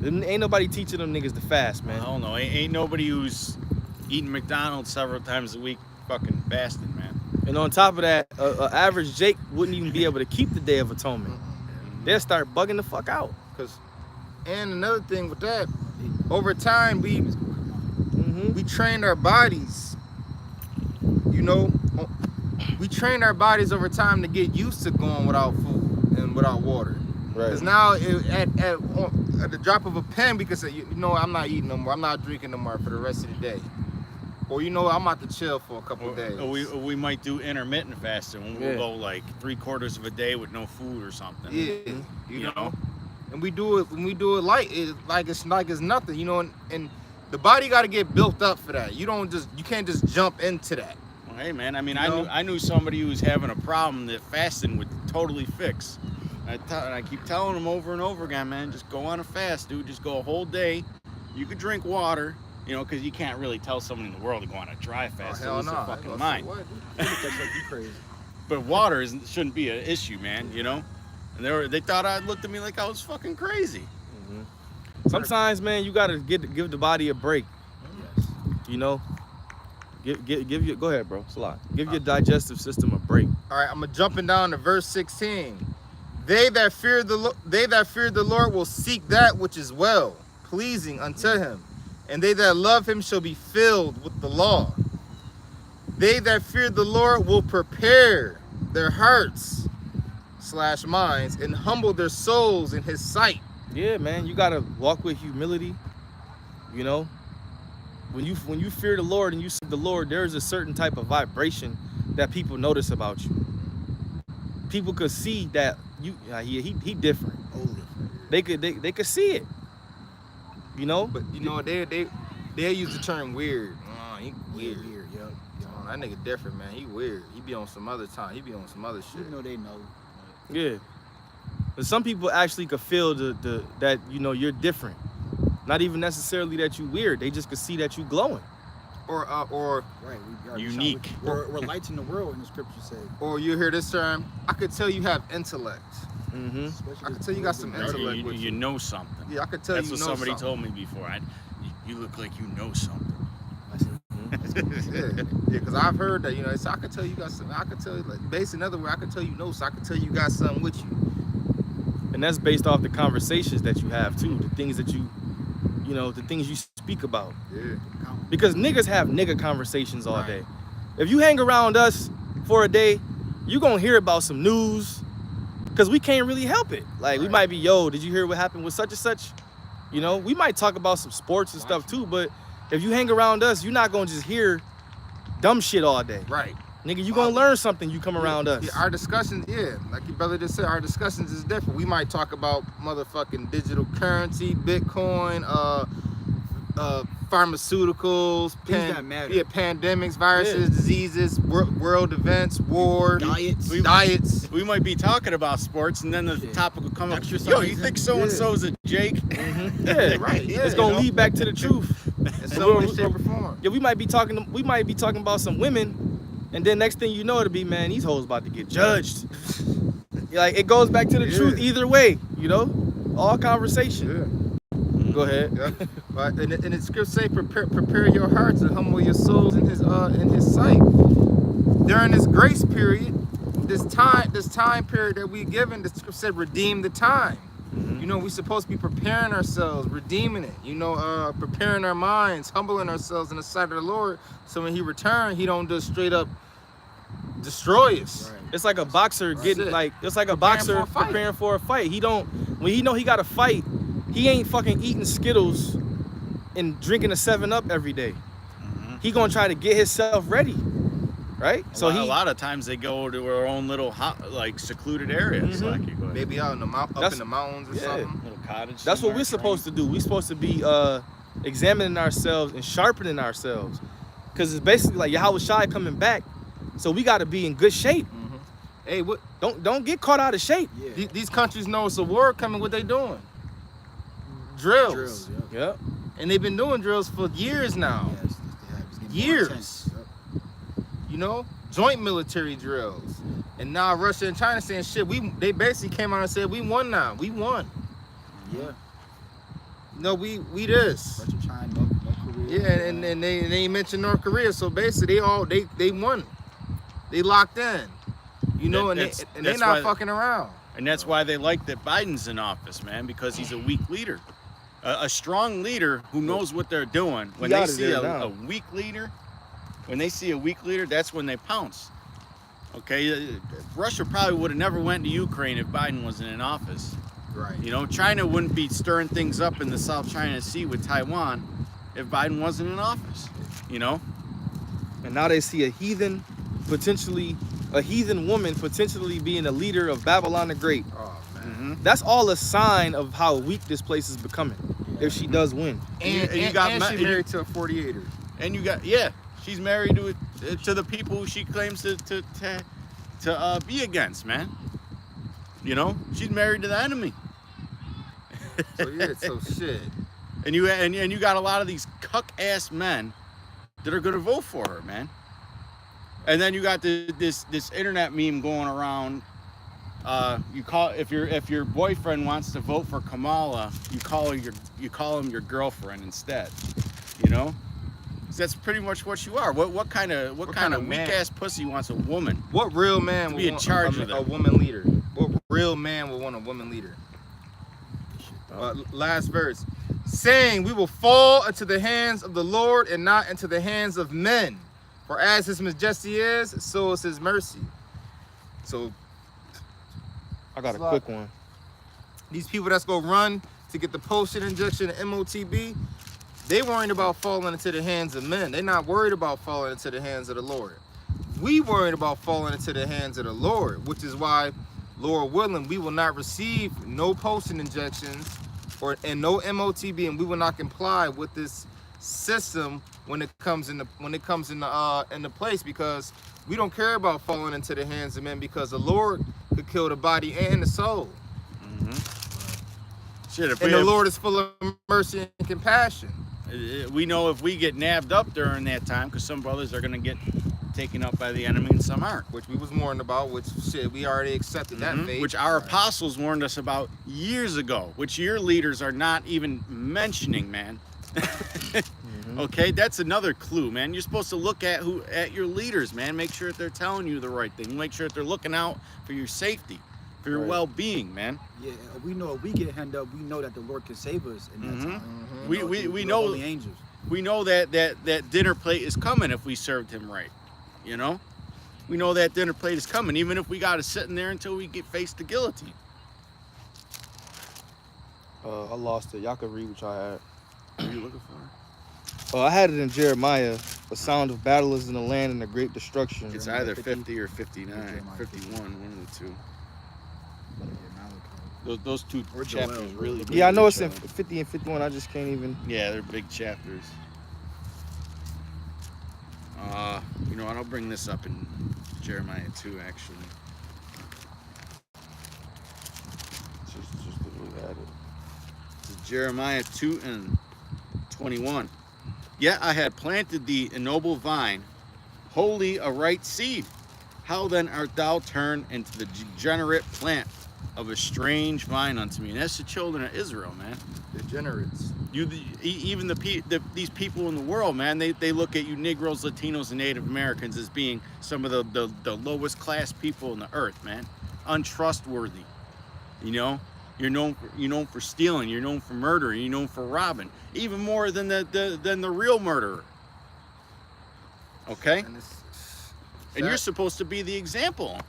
ain't nobody teaching them niggas to fast, man. Hell no, ain't nobody who's eating McDonald's several times a week fucking fasting, man. And on top of that, a average Jake wouldn't even be able to keep the Day of Atonement. They'll start bugging the fuck out. And another thing with that, over time we Mm-hmm. trained our bodies. You know, we trained our bodies over time to get used to going without food and without water. Because now at the drop of a pen, we can say, you know, I'm not eating no more, I'm not drinking no more for the rest of the day. Or, you know, I'm about to chill for a couple of days. Or we might do intermittent fasting when we'll go like 3/4 of a day with no food or something. Yeah, you know. And we do it when we do it like it's nothing, you know, and the body got to get built up for that. You can't just jump into that. Well, hey man, I mean, You know? I knew somebody who was having a problem that fasting would totally fix. And I keep telling them over and over again, man, just go on a fast, dude. Just go a whole day. You could drink water, you know, because you can't really tell someone in the world to go on a dry fast. Hell Lose their no. fucking mind. That's like you crazy. But water shouldn't be an issue, man. You know. And they thought I looked at me like I was fucking crazy. Sometimes, man, you gotta give the body a break. Yes. You know, give your, go ahead, bro. Salah. Give your digestive system a break. All right, I'm jumping down to verse 16. They that fear the Lord will seek that which is well, pleasing unto him, and they that love him shall be filled with the law. They that fear the Lord will prepare their hearts / minds and humble their souls in his sight. Yeah, man, you gotta walk with humility. You know, when you fear the Lord and you seek the Lord, there is a certain type of vibration that people notice about you. People could see that he different. They could see it. You know, But you know they use the term weird. Oh, he weird. Yep. Oh, that nigga different, man. He weird. He be on some other time. He be on some other shit. Even though they know. yeah. But some people actually could feel that you know you're different. Not even necessarily that you weird. They just could see that you glowing. Or Right. We are Unique. We're lights in the world, in the scriptures say. or you hear this term, I could tell you have intellect. Mm-hmm. Especially I can tell you got some intellect You, with you know something. Yeah, I could tell That's you what know somebody something. told me before. You look like you know something. Yeah, because I've heard that, you know, so I could tell you got something. I could tell you, like, based in other words, I could tell you know, so I could tell you got something with you. And that's based off the conversations that you have too, the things that you know, the things you speak about. Yeah. Because niggas have nigga conversations all Right. day. If you hang around us for a day, you gonna hear about some news, because we can't really help it. Like, we Right. might be, yo, did you hear what happened with such and such? You know, we might talk about some sports and stuff too, but if you hang around us, you're not gonna just hear dumb shit all day. Right. Nigga, you gonna learn something you come around us. Yeah, our discussions, like your brother just said, our discussions is different. We might talk about motherfucking digital currency, Bitcoin, pharmaceuticals, Things that matter. pandemics, viruses, Yeah. diseases, world events, war, Diets. diets. We might be talking about sports, and then the Yeah. topic will come up. Exercise. Yo, you think so and so's a Jake? Yeah, Right, yeah, it's gonna you know? lead back to the truth. In some way, shape, or form. Yeah, we might be talking about some women, and then next thing you know, it'll be, man, these hoes about to get judged. Like, it goes back to the Yeah. truth either way, you know? All conversation. Go ahead. Yeah. But and the scripture say, prepare your hearts and humble your souls in his sight. During this grace period, this time period that we given, the scripture said, redeem the time. You know, we're supposed to be preparing ourselves, redeeming it, you know, preparing our minds, humbling ourselves in the sight of the Lord. So when he returns, he don't just straight up destroy us. Right. It's like a boxer getting Shit. like it's like a Preparing boxer for a fight. preparing for a fight. He don't when he know he got to fight, he ain't fucking eating Skittles and drinking a 7-Up every day. He gonna try to get himself ready, right? So a lot of times they go to their own little like secluded areas, like you go. Maybe out in the up That's- in the mountains or yeah. something. Little cottage. That's what somewhere, we're supposed train. to do. We're supposed to be examining ourselves and sharpening ourselves, because it's basically like Yahweh Shai coming back, so we got to be in good shape. Hey, what? Don't get caught out of shape. Yeah. These countries know it's a war coming. What they doing? Drills. Drills, yeah. Yep. And they've been doing drills for years now. Yeah, it's getting more Years. intense. Yep. You know, joint military drills. And now Russia and China saying shit. They basically came out and said we won now. We won. Yeah. No, we this. Russia, China, North Korea. Yeah, and they mentioned North Korea. So basically they won. They locked in. You know, and That's they're not why- fucking around. And that's why they like that Biden's in office, man, because he's a weak leader. A strong leader who knows what they're doing. When He they outta see there a now. weak leader, that's when they pounce. Okay, Russia probably would have never went to Ukraine if Biden wasn't in office. Right. You know, China wouldn't be stirring things up in the South China Sea with Taiwan if Biden wasn't in office. You know, And now they see a heathen woman potentially being a leader of Babylon the Great. Oh man. That's all a sign of how weak this place is becoming. If she does win. And she married to a 48er. and you got she's married to the people who she claims to be against, man. You know, she's married to the enemy. So yeah, so shit. And you got a lot of these cuck ass men that are gonna vote for her, man. And then you got this internet meme going around. If your boyfriend wants to vote for Kamala, you call him your girlfriend instead. You know, 'cause that's pretty much what you are. What kind of weak man? ass pussy wants a woman? What real man To would be in want charge of a them. woman leader? What real man would want a woman leader? Last verse. Saying, we will fall into the hands of the Lord and not into the hands of men. For as his majesty is, so is his mercy. So I got a Slot. quick one. these people that's gonna run to get the potion injection and MOTB, they worried about falling into the hands of men. They're not worried about falling into the hands of the Lord. We worried about falling into the hands of the Lord, which is why, Lord willing, we will not receive no potion injections and no MOTB, and we will not comply with this system when it comes into place, because we don't care about falling into the hands of men, because the Lord could kill the body and the soul. Shit, if And we the Lord is full of mercy and compassion. we know if we get nabbed up during that time, because some brothers are gonna get taken up by the enemy and some aren't. Which we was warned about, which shit, we already accepted that fate. Which our apostles warned us about years ago, which your leaders are not even mentioning, man. Okay, that's another clue, man. You're supposed to look at your leaders, man. Make sure that they're telling you the right thing. Make sure that they're looking out for your safety, for your well-being, man. Yeah, we know if we get hemmed up, we know that the Lord can save us in that time. We through know holy angels. we know that dinner plate is coming if we served him right. You know, we know that dinner plate is coming, even if we got to sit in there until we get faced the guillotine. I lost it. Y'all can read what y'all had. What are you looking for? I had it in Jeremiah. The sound of battle is in the land and a great destruction. It's Jeremiah either 50 50 or 59, Jeremiah 51, one of the two. Yeah, Those two Or chapters Joel. really. Yeah, I know it's in big, 50 and 51. I just can't even. Yeah, they're big chapters. You know what? I'll bring this up in Jeremiah 2, actually. Just literally had it. It's Jeremiah 2 and 21. Yet I had planted thee a noble vine, wholly a right seed. How then art thou turned into the degenerate plant of a strange vine unto me? And that's the children of Israel, man. Degenerates. Even these people in the world, man, they look at you Negroes, Latinos, and Native Americans as being some of the lowest class people on the earth, man. Untrustworthy. You know, you're known for stealing, you're known for murdering, you're known for robbing, even more than the real murderer. Okay. And And you're supposed to be the example.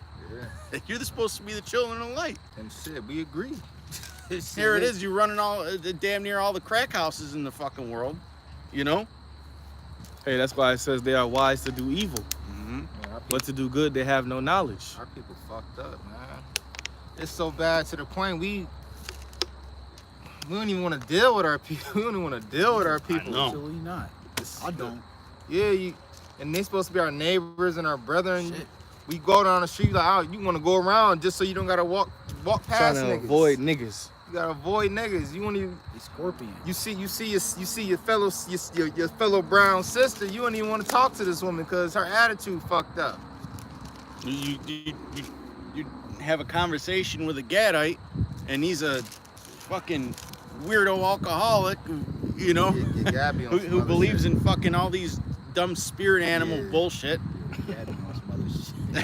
Yeah. You're supposed to be the children of light. And shit, we agree. Here it is. You running all damn near all the crack houses in the fucking world. You know. Hey, that's why it says they are wise to do evil, Man, but to do good they have no knowledge. our people fucked up, man. It's so bad to the point we don't even want to deal with our people. We don't even want to deal with our people. know. Absolutely not. I don't. Yeah, and they supposed to be our neighbors and our brethren. Shit. We go down the street like, oh, you want to go around just so you don't gotta walk past Trying to niggas. avoid niggas. You gotta avoid niggas. You want to. A scorpion. You see your fellow brown sister. You don't even want to talk to this woman because her attitude fucked up. You have a conversation with a Gadite, and he's a fucking weirdo alcoholic, you know, Yeah, Gabby on some who other believes shit. in fucking all these dumb spirit animal Yeah. bullshit. Gabby on some other shit. Yeah,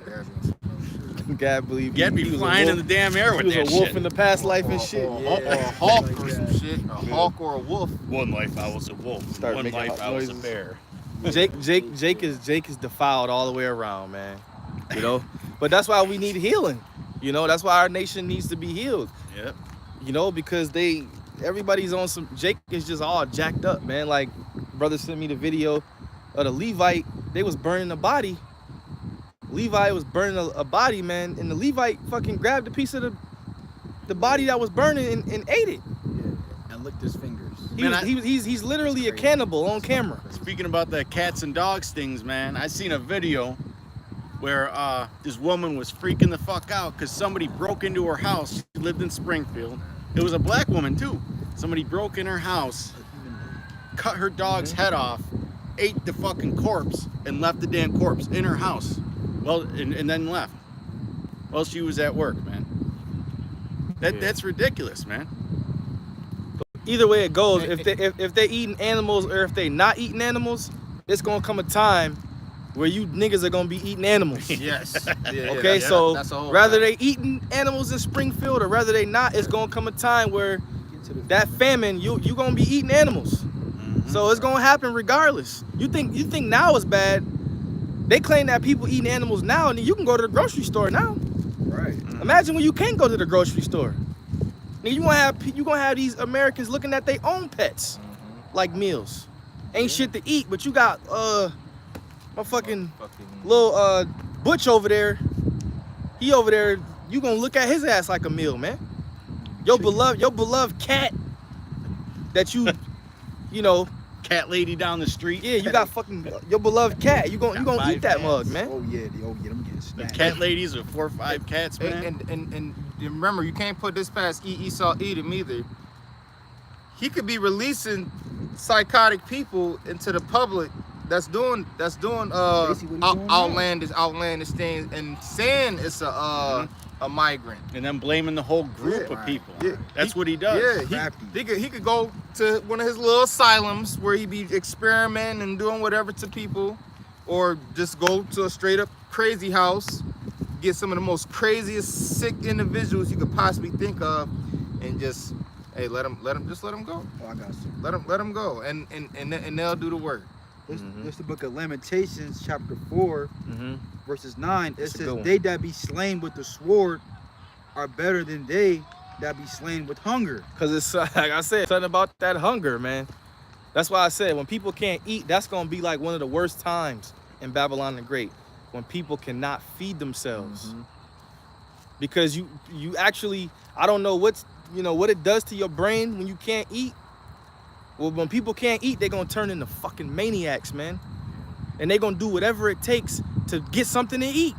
Gabby on some other shit. God believe Gad be he was a flying in wolf. the damn air He with was that a wolf shit. in the past life and shit. Or a hawk or some shit. A hawk or a wolf. One life I was a wolf. Start One making life hot I was a noises. bear. Jake is defiled all the way around, man. You know, but that's why we need healing. You know, that's why our nation needs to be healed. Yep. You know, because everybody's on some. Jake is just all jacked up, man. Like, brother sent me the video of the Levite. They was burning a body. Levi was burning a body, man, and the Levite fucking grabbed a piece of the body that was burning and ate it. Yeah. And licked his fingers. He's literally a cannibal on camera. Speaking about the cats and dogs things, man, I seen a video where this woman was freaking the fuck out because somebody broke into her house. She lived in Springfield. It was a black woman too. Somebody broke in her house, cut her dog's head off, ate the fucking corpse, and left the damn corpse in her house. Well, and then left. Well, she was at work, man. That's ridiculous, man. Either way it goes, if they eating animals or if they not eating animals, it's gonna come a time where you niggas are gonna be eating animals. Yes. Yeah, Okay, that's so the whole rather fact. they eating animals in Springfield or rather they not, it's gonna come a time where that famine, you gonna be eating animals. So it's gonna happen regardless. You think now is bad? They claim that people eating animals now, and you can go to the grocery store now. Right. Imagine when you can't go to the grocery store. Nigga, you gonna have these Americans looking at their own pets like meals. Ain't shit to eat, but you got my fucking little Butch over there. He over there. You gonna look at his ass like a meal, man. Your beloved cat that you know. Cat lady down the street. Yeah, you got fucking your beloved cat. You gonna eat that mug, man. Oh yeah, them getting The snapped. cat ladies with 4 or 5 cats, man. And remember, you can't put this past Esau Edom either. He could be releasing psychotic people into the public that's doing Basically what he's doing now. outlandish things and saying it's a migrant. And then blaming the whole group Yeah. of people. Yeah. That's what he does. Yeah, Crafty. he could go to one of his little asylums where he be experimenting and doing whatever to people, or just go to a straight up crazy house, get some of the most craziest sick individuals you could possibly think of, and just let him go. Oh, I got you. Let him go, and they'll do the work. This the book of Lamentations, chapter 4, verses 9. It That's a good says, one. "They that be slain with the sword are better than they that be slain with hunger." Cause it's like I said, something about that hunger, man. That's why I said when people can't eat, that's gonna be like one of the worst times in Babylon the Great, when people cannot feed themselves. Because you actually, I don't know what it does to your brain when you can't eat. Well, when people can't eat, they're gonna turn into fucking maniacs, man. And they're gonna do whatever it takes to get something to eat.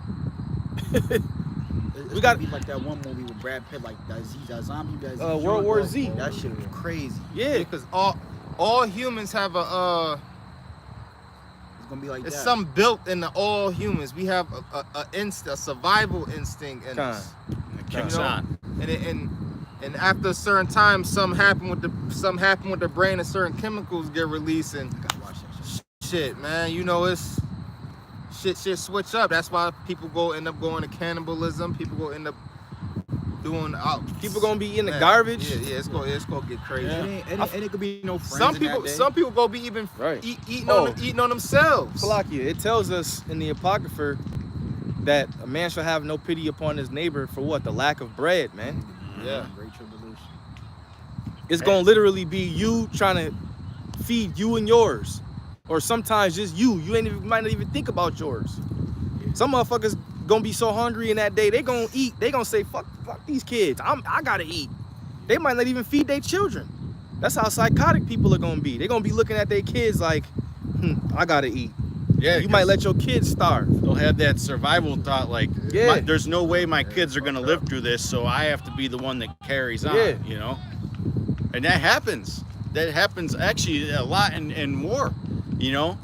We got be like that one movie with Brad Pitt, like that zombie. World War Z. That shit was crazy. Yeah. Because all humans have a It's gonna be like it's that. something built into all humans. We have a survival instinct in us. It kicks You know? on. And after a certain time, something happen with the brain, and certain chemicals get released, and I gotta watch that shit. shit, man. You know, it's shit switch up. That's why people end up going to cannibalism. People end up doing out. People gonna be in the Man, garbage. Yeah, it's gonna get crazy. Yeah. And it could be no friends Some in that people, day. some people gonna be even Right. eating on themselves. Salakia, it tells us in the Apocrypha that a man shall have no pity upon his neighbor for what? The lack of bread, man. Yeah. Great tribulation. It's gonna literally be you trying to feed you and yours, or sometimes just you. You might not even think about yours. Some motherfuckers gonna be so hungry in that day, they gonna eat. They gonna say, fuck these kids. I gotta eat. They might not even feed their children. That's how psychotic people are gonna be. They're gonna be looking at their kids like, I gotta eat. Yeah, You might let your kids starve. they'll have that survival thought like, Yeah. there's no way my kids are gonna live through this, so I have to be the one that carries on. Yeah. You know, and that happens. That happens actually a lot in war. You know,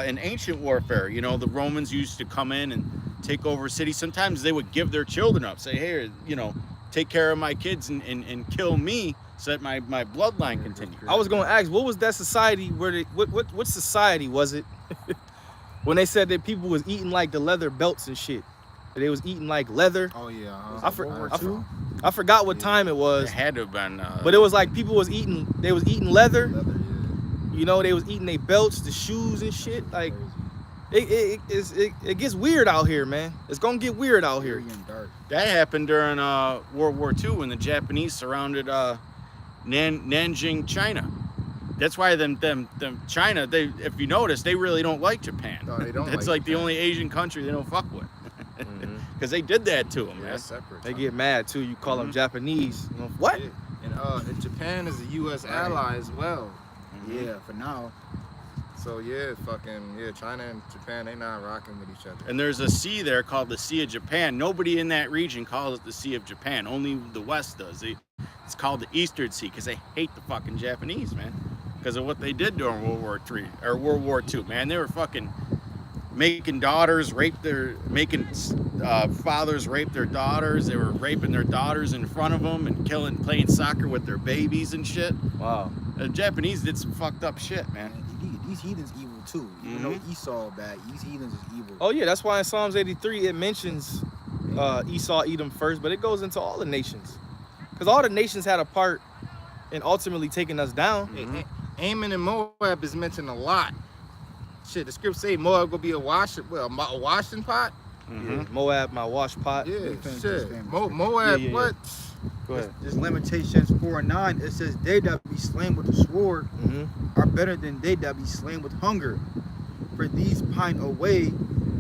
in ancient warfare. You know, the Romans used to come in and take over cities. Sometimes they would give their children up, say, hey, you know, take care of my kids and kill me so that my bloodline continues. I was gonna ask, what was that society where they, what society was it when they said that people was eating like the leather belts and shit? That they was eating like leather. Oh yeah. I forgot what time it It was, had to have been. but it was like people was eating. They was eating leather. Leather, yeah. You know, they was eating their belts, the shoes and shit. Like it gets weird out here, man. It's gonna get weird out here. Dark. That happened during World War II when the Japanese surrounded Nanjing, China. That's why them China, they, if you notice, they really don't like Japan. No, they don't It's like the only Asian country they don't fuck with. Because they did that to them, Yeah, man. that's separate. They get mad too. You call them Japanese. You know, what? Yeah. And Japan is a U.S. ally as well. Yeah, for now. So yeah, China and Japan, they not rocking with each other. And there's a sea there called the Sea of Japan. Nobody in that region calls it the Sea of Japan. Only the West does. It's called the Eastern Sea because they hate the fucking Japanese, man. Because of what they did during World War III or World War II, man. They were fucking making fathers rape their daughters. They were raping their daughters in front of them and playing soccer with their babies and shit. Wow. The Japanese did some fucked up shit, man. These heathens evil too. Even though Esau bad, these heathens is evil. Oh yeah, that's why in Psalms 83 it mentions Esau, Edom first, but it goes into all the nations, because all the nations had a part in ultimately taking us down. Ammon and Moab is mentioned a lot. Shit, the script say Moab gonna be a washing pot. Yeah, Moab, my wash pot. Yeah, Finish this shit. famous Moab, Yeah. what? Go ahead. This Lamentations 4:9, it says, they that be slain with the sword are better than they that be slain with hunger. For these pine away,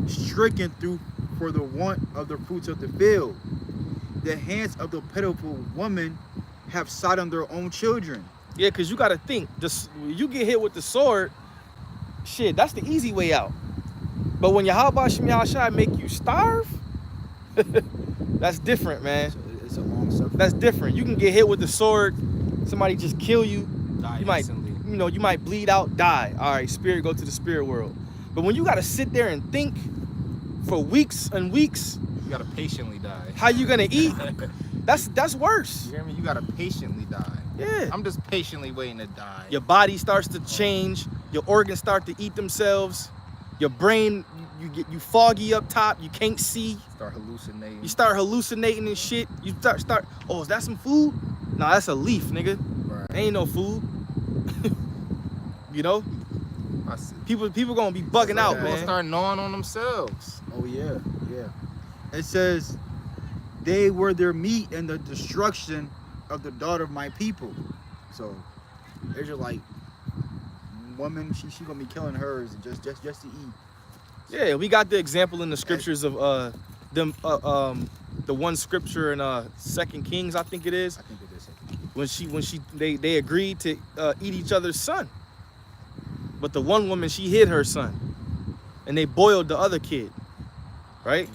stricken through for the want of the fruits of the field. The hands of the pitiful woman have sat on their own children. Yeah, because you got to think, you get hit with the sword, shit, that's the easy way out. But when Yahweh Shem Yahushua make you starve, that's different, man. So it's a long suffering. That's different. You can get hit with the sword, somebody just kill you. Die You might, instantly. you might bleed out, die. All right, spirit go to the spirit world. But when you got to sit there and think for weeks and weeks, You gotta patiently die. how you gonna eat? That's worse. You hear me? You gotta patiently die. Yeah. I'm just patiently waiting to die. Your body starts to change. Your organs start to eat themselves. Your brain, you foggy up top. You can't see. Start hallucinating. You start hallucinating and shit. You start. Oh, is that some food? Nah, that's a leaf, nigga. Right. Ain't no food. You know, I see. people gonna be bugging out, People man. start gnawing on themselves. Oh yeah. It says, they were their meat in the destruction of the daughter of my people. So they're just like woman, she gonna be killing hers just to eat. Yeah, we got the example in the scriptures of the one scripture in 2 Kings, I think it is, I think it is. when they agreed to eat each other's son. But the one woman, she hid her son, and they boiled the other kid, right?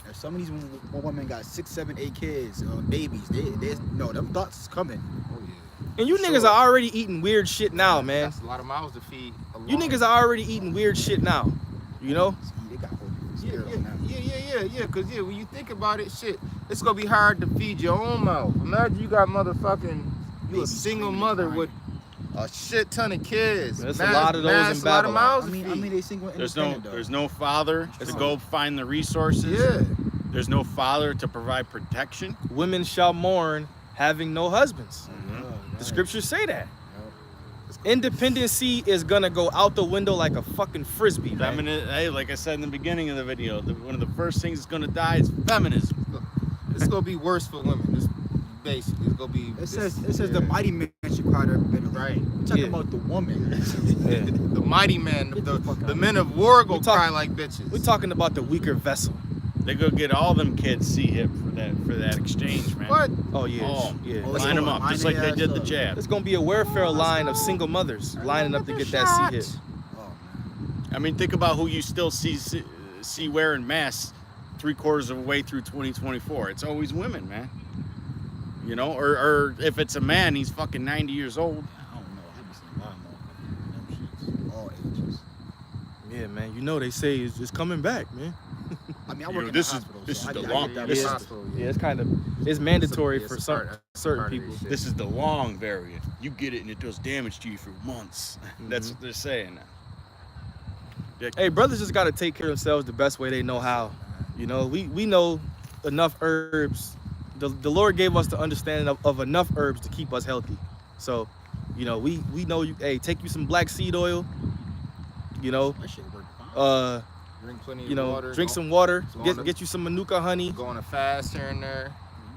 If some of these women got 6, 7, 8 kids, babies, they no, them thoughts is coming. Oh yeah. And you niggas are already eating weird shit now, man. That's a lot of mouths to feed. You niggas are already eating weird shit now, you know? They got Holy Yeah, Spirit on them. yeah. Cause when you think about it, shit, it's gonna be hard to feed your own mouth. Imagine you got you a Baby single screaming, mother crying. with a shit ton of kids. There's a lot of those in a lot of Babylon. mouths I to mean, feed. they single There's independent though. no father to go find the resources. Yeah. There's no father to provide protection. Women shall mourn having no husbands. Mhm. The scriptures say that. Independency is gonna go out the window like a fucking frisbee, man. Hey, like I said in the beginning of the video, one of the first things that's gonna die is feminism. It's gonna be worse for women. This basically it's gonna be. It says the mighty man should cry their bitterly. Right. We're talking Yeah. about the woman. Yeah. The mighty man, Get the fuck the out. men of war go We talk- cry like bitches. We're talking about the weaker vessel. They go get all them kids C-hip for that exchange, man. What? Oh yeah, Oh. yeah. Oh, Line them up, just like they did the It's jab. It's gonna be a welfare line of single mothers lining up to get that C hit. Oh man. I mean, think about who you still see wearing masks 3/4 of the way through 2024. It's always women, man. You know, or if it's a man, he's fucking 90 years old. I don't know. I be seeing a lot more in them shits, all ages. Yeah, man. You know they say it's coming back, man. I mean, I You work know, in this the is- hospital. this so is I the get long- that this with is- hospital, Yeah, it's kind of it's mandatory It's for a certain part of people. this shit. This is the long variant. You get it and it does damage to you for months. That's what they're saying now. Hey, brothers just got to take care of themselves the best way they know how. You know, we know enough herbs. The Lord gave us the understanding of enough herbs to keep us healthy. So, you know, we know you. Hey, take you some black seed oil. You know, That shit work fine. Drink plenty you of know, water. drink some water. go on the- Get you some manuka honey. Go on a fast here and there.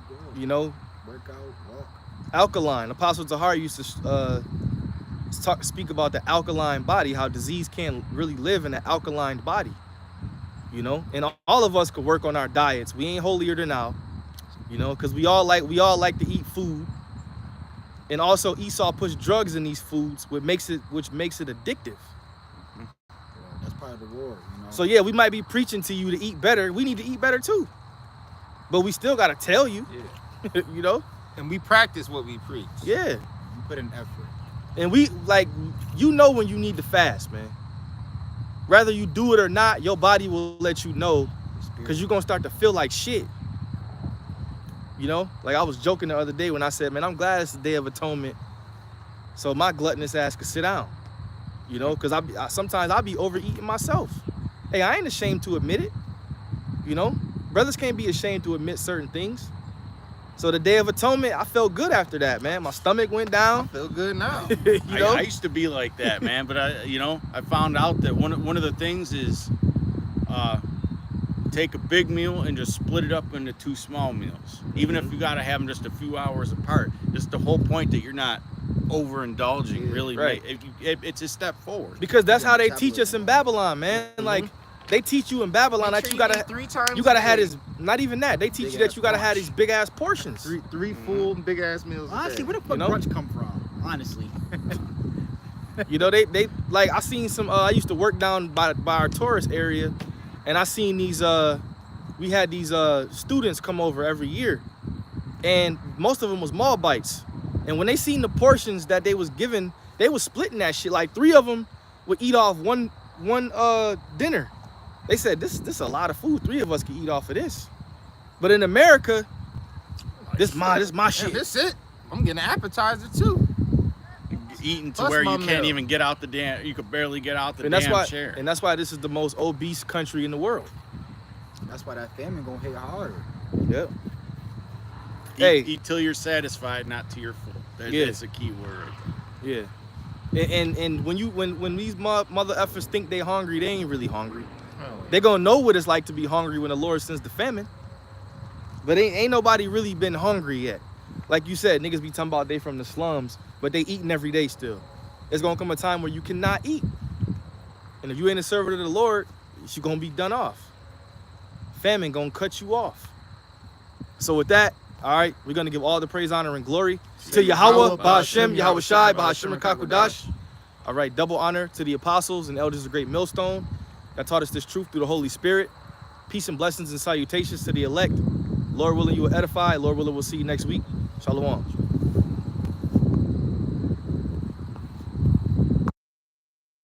You good. You know, Work out, walk. alkaline. Apostle Zahar used to speak about the alkaline body, how disease can't really live in an alkaline body. You know, and all of us could work on our diets. We ain't holier than thou. You know, because we all like to eat food. And also Esau puts drugs in these foods, which makes it addictive. Yeah, that's part of the war, you know. So yeah, we might be preaching to you to eat better. We need to eat better too. But we still gotta tell you, Yeah. you know? And we practice what we preach. Yeah. You put in effort. And we like, you know when you need to fast, man. Whether you do it or not, your body will let you know, because you're gonna start to feel like shit. You know, like I was joking the other day when I said, man, I'm glad it's the Day of Atonement, so my gluttonous ass could sit down. You know, because sometimes I be overeating myself. Hey, I ain't ashamed to admit it. You know, brothers can't be ashamed to admit certain things. So the Day of Atonement, I felt good after that, man. My stomach went I down. feel good now. You know, I used to be like that, man. But I found out that one of the things is take a big meal and just split it up into 2 small meals. Even if you gotta have them just a few hours apart. Just the whole point that you're not overindulging. Really, right. It's a step forward. because that's how they teach us in Babylon, man. Like they teach you in Babylon that you gotta have this. Not even that. They teach you that you gotta have these big ass portions. three full big ass meals. a Honestly, day. where the fuck know? brunch come from? Honestly. You know, they like I seen some. I used to work down by our tourist area, and I seen these. We had these students come over every year, and most of them was Moabites. And when they seen the portions that they was given, they was splitting that shit. Like 3 of them would eat off one dinner. They said this a lot of food. 3 of us could eat off of this. But in America, this my Damn, shit. this it. I'm getting an appetizer too. Eating to Plus where my you can't meal. even get out the damn. You could barely get out the And that's damn why. chair. And that's why this is the most obese country in the world. That's why that famine gonna hit harder. Yep. Hey. Eat till you're satisfied, not till you're full. Yeah. That's a key word. Yeah. And when these mother effers think they hungry, they ain't really hungry. They gonna know what it's like to be hungry when the Lord sends the famine. But ain't nobody really been hungry yet. Like you said, niggas be talking about they from the slums, but they eating every day still. It's gonna come a time where you cannot eat. And if you ain't a servant of the Lord, you gonna be done off. Famine gonna cut you off. So with that, all right, we're gonna give all the praise, honor, and glory to Yahweh, Ba'ashem, Yahweh Shai, Ba'ashem, and Kakodash. All right, double honor to the apostles and elders of Great Millstone that taught us this truth through the Holy Spirit. Peace and blessings and salutations to the elect. Lord willing, you will edify. Lord willing, we'll see you next week. Shalom.